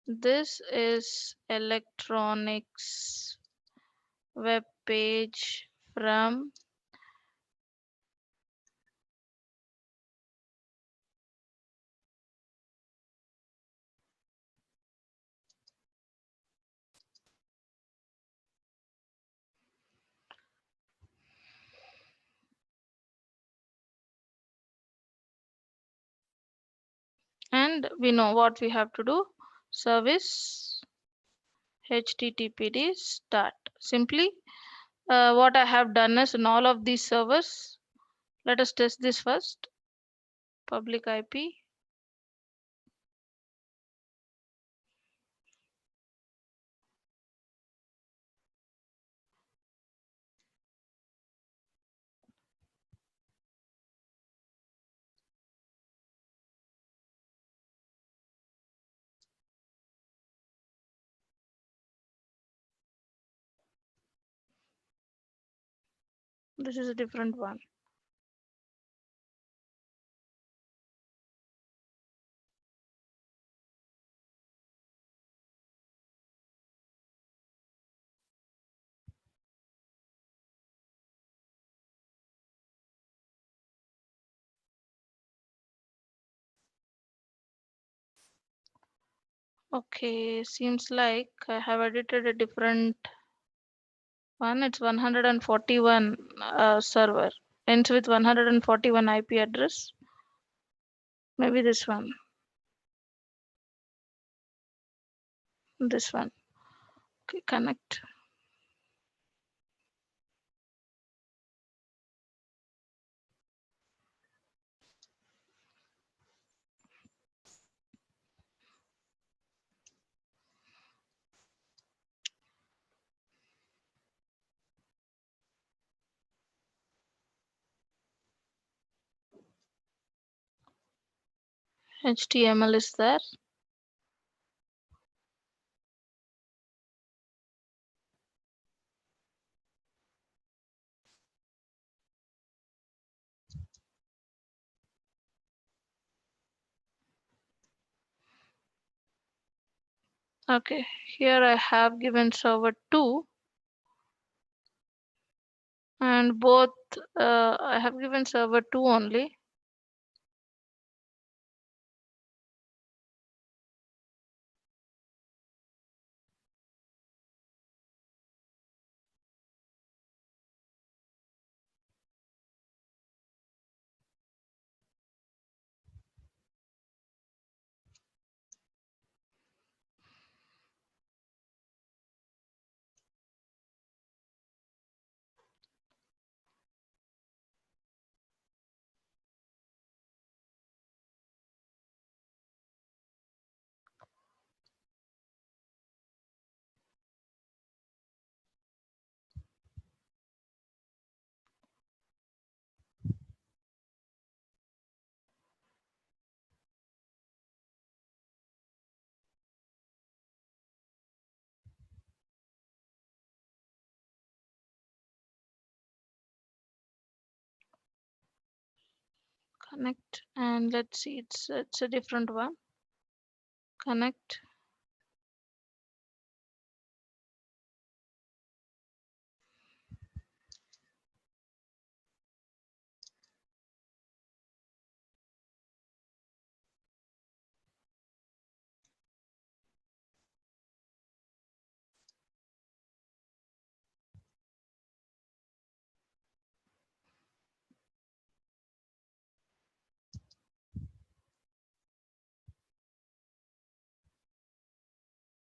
Speaker 1: This is electronics web page from and we know what we have to do. Service httpd start. Simply what I have done is in all of these servers, let us test this first. Public IP. This is a different one. Okay, seems like I have edited a different one. It's 141 server. Ends with 141 IP address. Maybe this one. This one. Okay, connect. HTML is there. Okay, here I have given server 2 and both I have given server 2 only. Connect and let's see, it's a different one. Connect.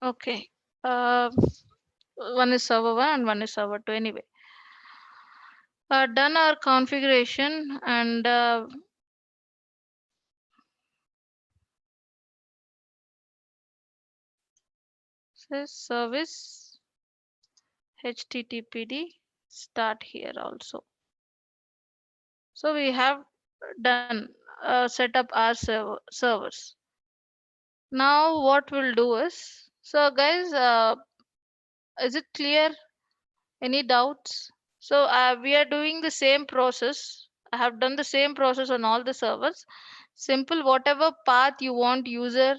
Speaker 1: Okay. Uh, one is server 1 and one is server 2 anyway. Done our configuration and says service httpd start here also. So we have done set up our servers. Now what we'll do is, so guys, is it clear? Any doubts? So we are doing the same process. I have done the same process on all the servers. Simple, whatever path you want user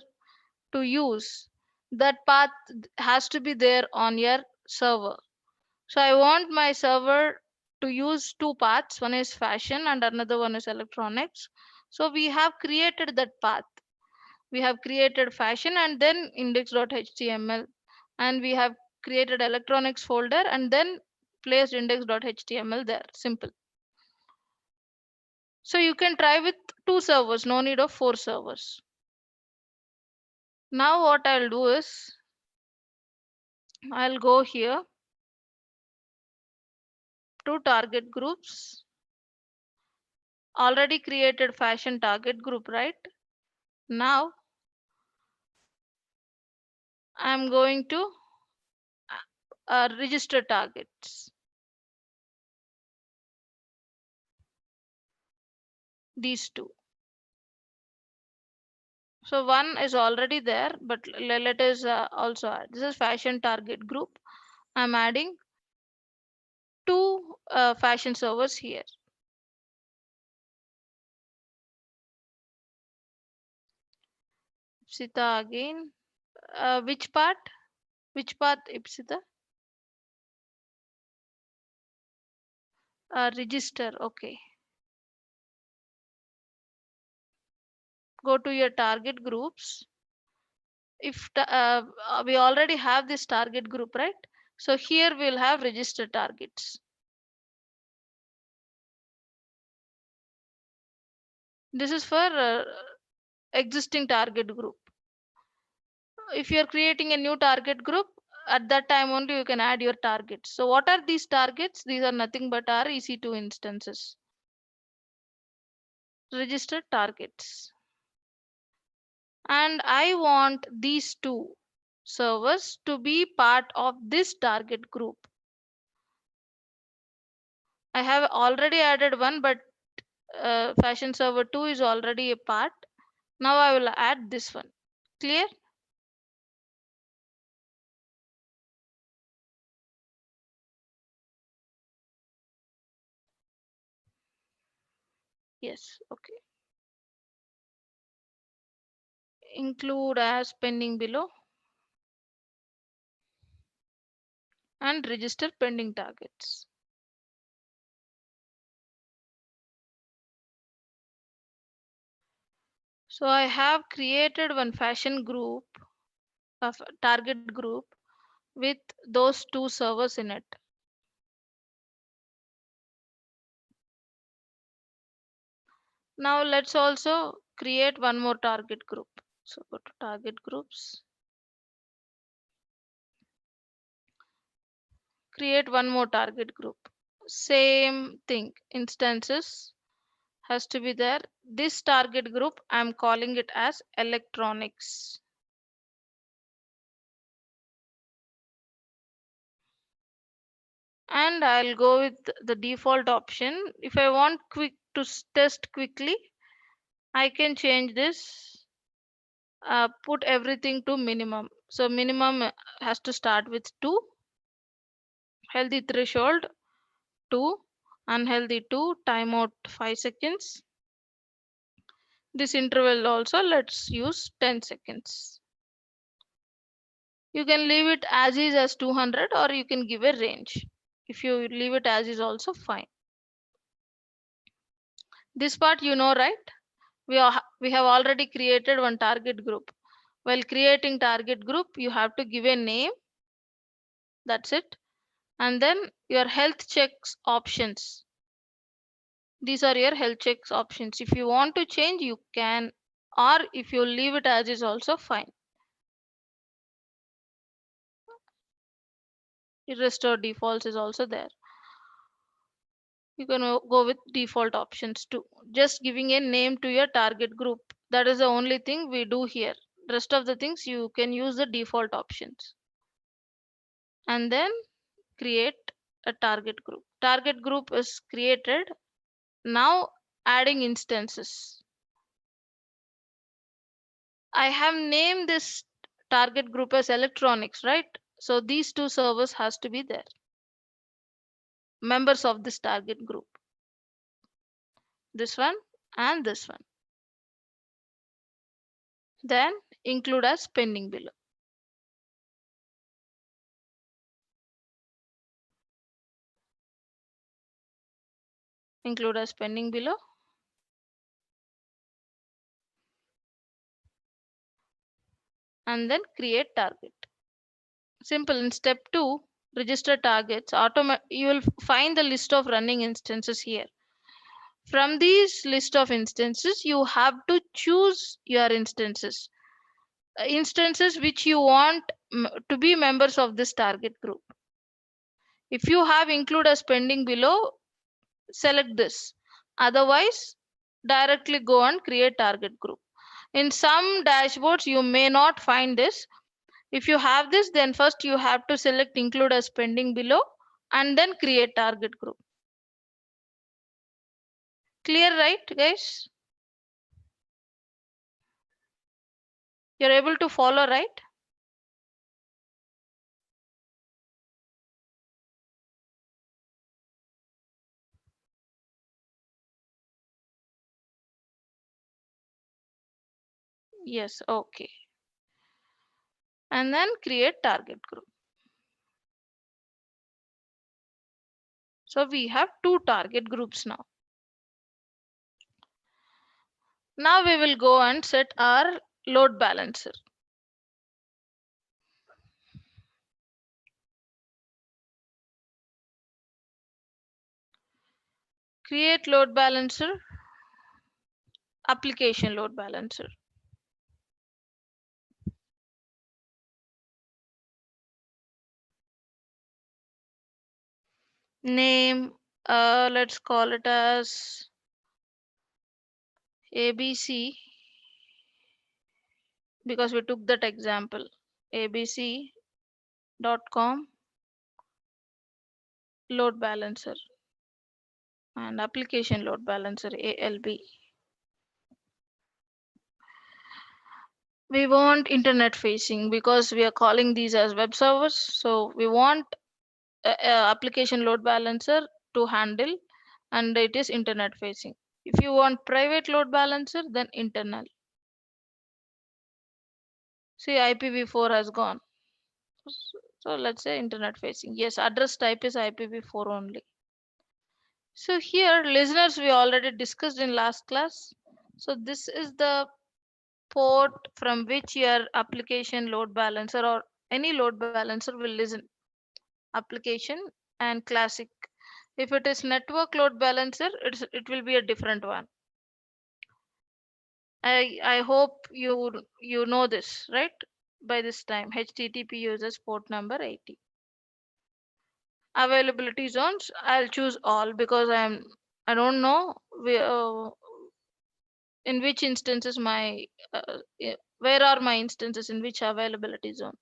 Speaker 1: to use, that path has to be there on your server. So I want my server to use two paths. One is fashion and another one is electronics. So we have created that path. We have created fashion and then index.html, and we have created electronics folder and then placed index.html there. Simple. So you can try with two servers, no need of four servers. Now what I'll do is I'll go here to target groups. Already created fashion target group, right? Now I'm going to register targets. These two. So one is already there, but let us also add. This is fashion target group. I'm adding two fashion servers here. Ipsita again. Which part? Which path, Ipsita? Register. Okay. Go to your target groups. If we already have this target group, right? So here we'll have register targets. This is for existing target group. If you're creating a new target group, at that time only you can add your targets. So what are these targets? These are nothing but our EC2 instances. Registered targets. And I want these two servers to be part of this target group. I have already added one, but fashion server 2 is already a part. Now I will add this one. Clear? Yes. Okay. Include as pending below and register pending targets. So I have created one fashion group of target group with those two servers in it. Now let's also create one more target group. So go to target groups. Create one more target group. Same thing, instances has to be there. This target group, I'm calling it as electronics. And I'll go with the default option. If I want quick to test quickly, I can change this, put everything to minimum. So minimum has to start with 2, healthy threshold 2, unhealthy 2, timeout 5 seconds. This interval also let's use 10 seconds. You can leave it as is as 200 or you can give a range. If you leave it as is also fine. This part you know, right? We have already created one target group. While creating target group, you have to give a name. That's it. And then your health checks options. These are your health checks options. If you want to change, you can, or if you leave it as is also fine. Restore defaults is also there. You can go with default options too. Just giving a name to your target group. That is the only thing we do here. Rest of the things you can use the default options. And then create a target group. Target group is created. Now adding instances. I have named this target group as electronics, right? So these two servers has to be there. Members of this target group. This one and this one. Then include as pending below. include as pending below. And then create target. Simple. In step 2, register targets. You will find the list of running instances here. From these list of instances, you have to choose your instances. Instances which you want to be members of this target group. If you have include as pending below, select this. Otherwise, directly go and create target group. In some dashboards, you may not find this. If you have this, then first you have to select include as pending below and then create target group. Clear, right, guys? You're able to follow, right? Yes, okay. And then create target group. So we have 2 target groups now. Now we will go and set our load balancer. Create load balancer, application load balancer. Name, let's call it as ABC because we took that example. abc.com load balancer and application load balancer ALB. We want internet facing because we are calling these as web servers. So we want application load balancer to handle and it is internet facing. If you want private load balancer, then internal. See, IPv4 has gone. So let's say internet facing. Yes, address type is IPv4 only. So here, listeners, we already discussed in last class. So this is the port from which your application load balancer or any load balancer will listen. Application and classic. If it is network load balancer, it will be a different one. I hope you know this, right? By this time, HTTP uses port number 80. Availability zones, I'll choose all because I don't know in which instances where are my instances in which availability zone.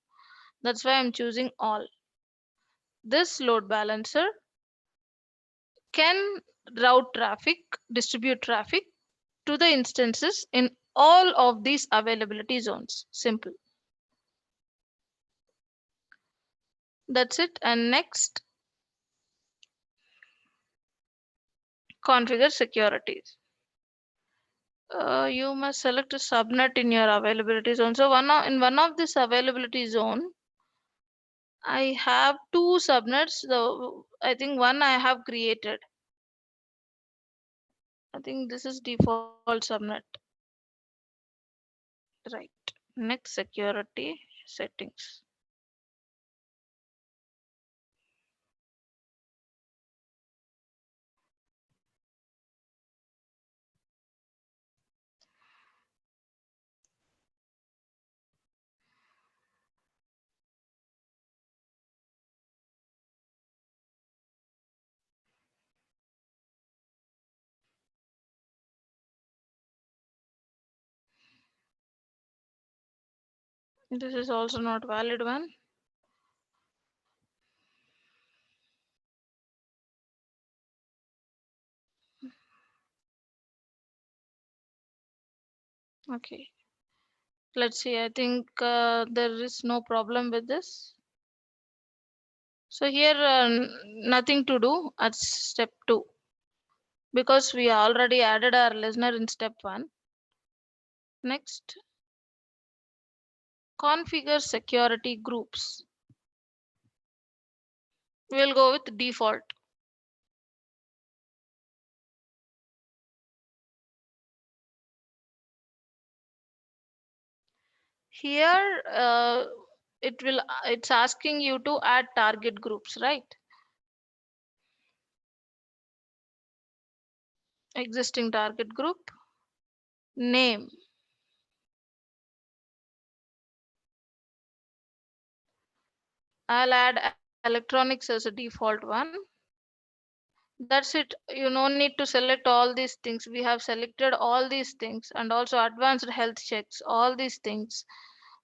Speaker 1: That's why I'm choosing all. This load balancer can route traffic, distribute traffic to the instances in all of these availability zones. Simple. That's it. And next, configure securities. You must select a subnet in your availability zone. So in one of this availability zone, I have 2 subnets. I think one I have created. I think this is default subnet. Right. Next, security settings. This is also not valid one. Okay. Let's see. I think there is no problem with this. So here nothing to do at step 2 because we already added our listener in step 1. Next, configure security groups. We'll go with default. Here it's asking you to add target groups, right? Existing target group, name. I'll add electronics as a default one. That's it. You no need to select all these things. We have selected all these things and also advanced health checks, all these things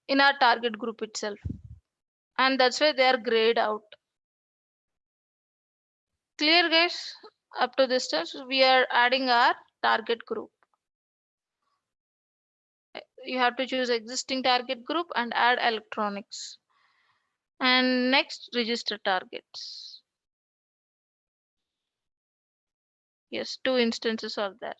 Speaker 1: in our target group itself. And that's why they are grayed out. Clear, guys? Up to this time, we are adding our target group. You have to choose existing target group and add electronics. And next, register targets. Yes, 2 instances are there.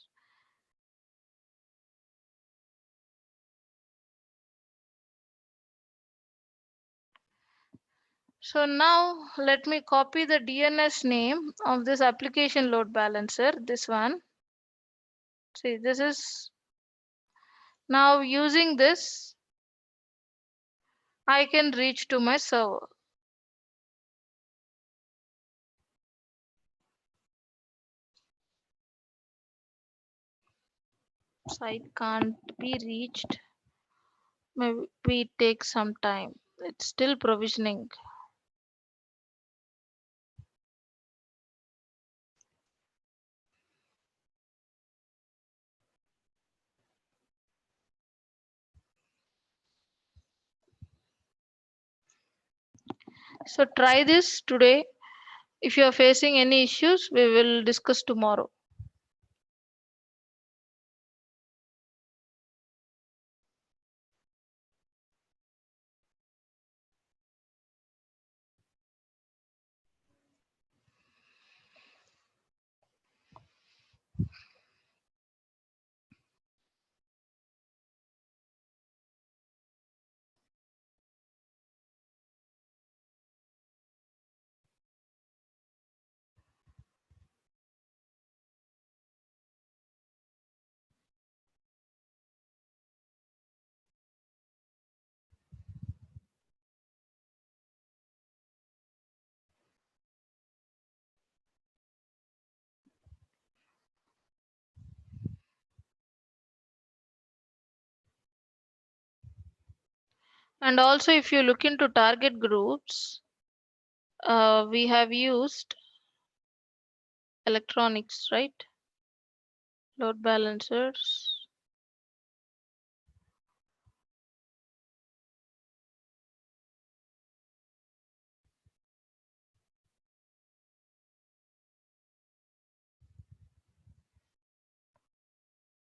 Speaker 1: So now let me copy the DNS name of this application load balancer, this one. See, this is now using this, I can reach to my server. Site can't be reached. Maybe it takes some time. It's still provisioning. So try this today. If you are facing any issues, we will discuss tomorrow. And also, if you look into target groups, we have used electronics, right? Load balancers.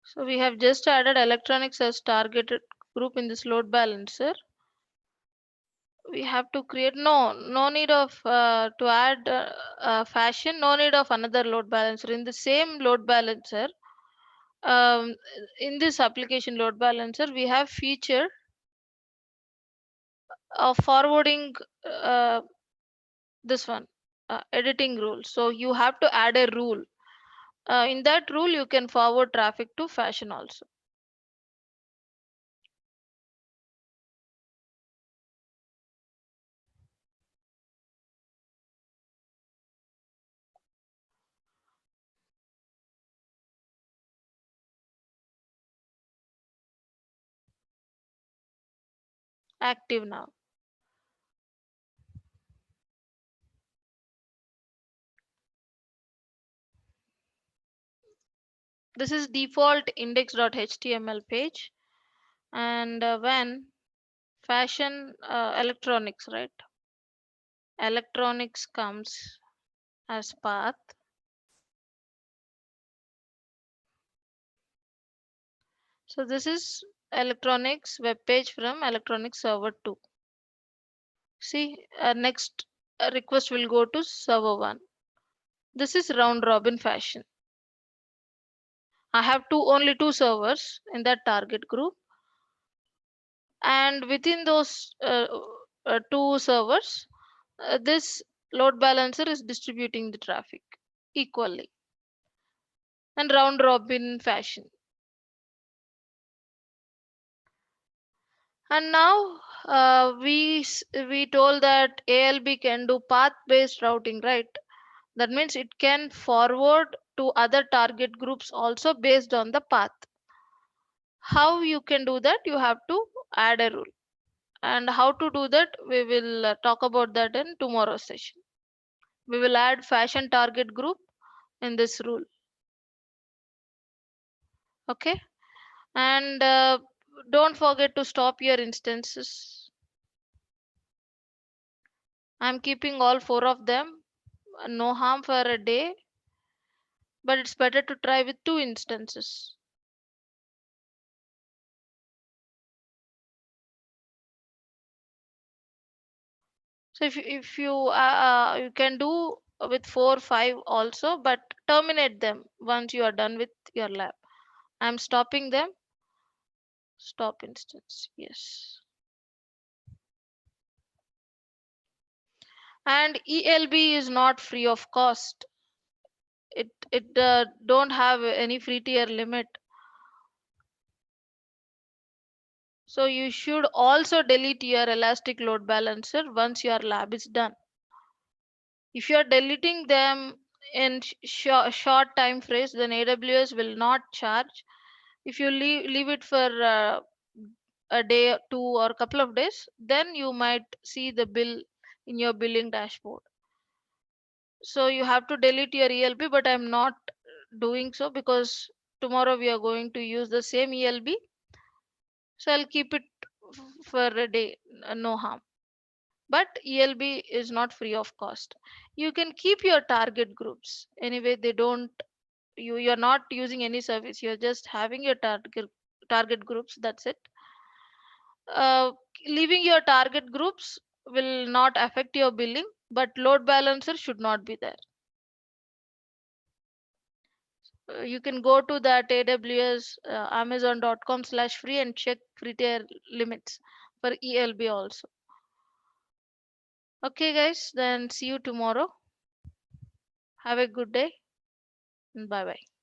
Speaker 1: So we have just added electronics as targeted group in this load balancer. We have to create no need of to add fashion, no need of another load balancer in the same load balancer. um, in this application load balancer we have feature of forwarding uh, this one editing rule. So you have to add a rule. In that rule you can forward traffic to fashion also. Active now. This is default index.html page. And when fashion electronics, right, electronics comes as path, so this is electronics web page from electronics server 2. See, next request will go to server 1. This is round robin fashion. I have only two servers in that target group, and within those two servers, this load balancer is distributing the traffic equally and round robin fashion. And now we told that ALB can do path-based routing, right? That means it can forward to other target groups also based on the path. How you can do that? You have to add a rule. And how to do that? We will talk about that in tomorrow's session. We will add fashion target group in this rule. Okay. And don't forget to stop your instances. I'm keeping all four of them. No harm for a day, but it's better to try with two instances. So if you can do with 4 5 also, but terminate them once you are done with your lab. I'm stopping them. Stop instance. Yes. And ELB is not free of cost. It don't have any free tier limit. So you should also delete your elastic load balancer once your lab is done. If you are deleting them in short time frames, then AWS will not charge. If you leave it for a day, or two, or a couple of days, then you might see the bill in your billing dashboard. So you have to delete your ELB, but I'm not doing so because tomorrow we are going to use the same ELB. So I'll keep it for a day, no harm. But ELB is not free of cost. You can keep your target groups. Anyway, they don't you're not using any service. You're just having your target groups. That's it. Uh, Leaving your target groups will not affect your billing, but load balancer should not be there. You can go to that AWS amazon.com/free and check free tier limits for ELB also. Okay, guys, then see you tomorrow. Have a good day. Bye bye.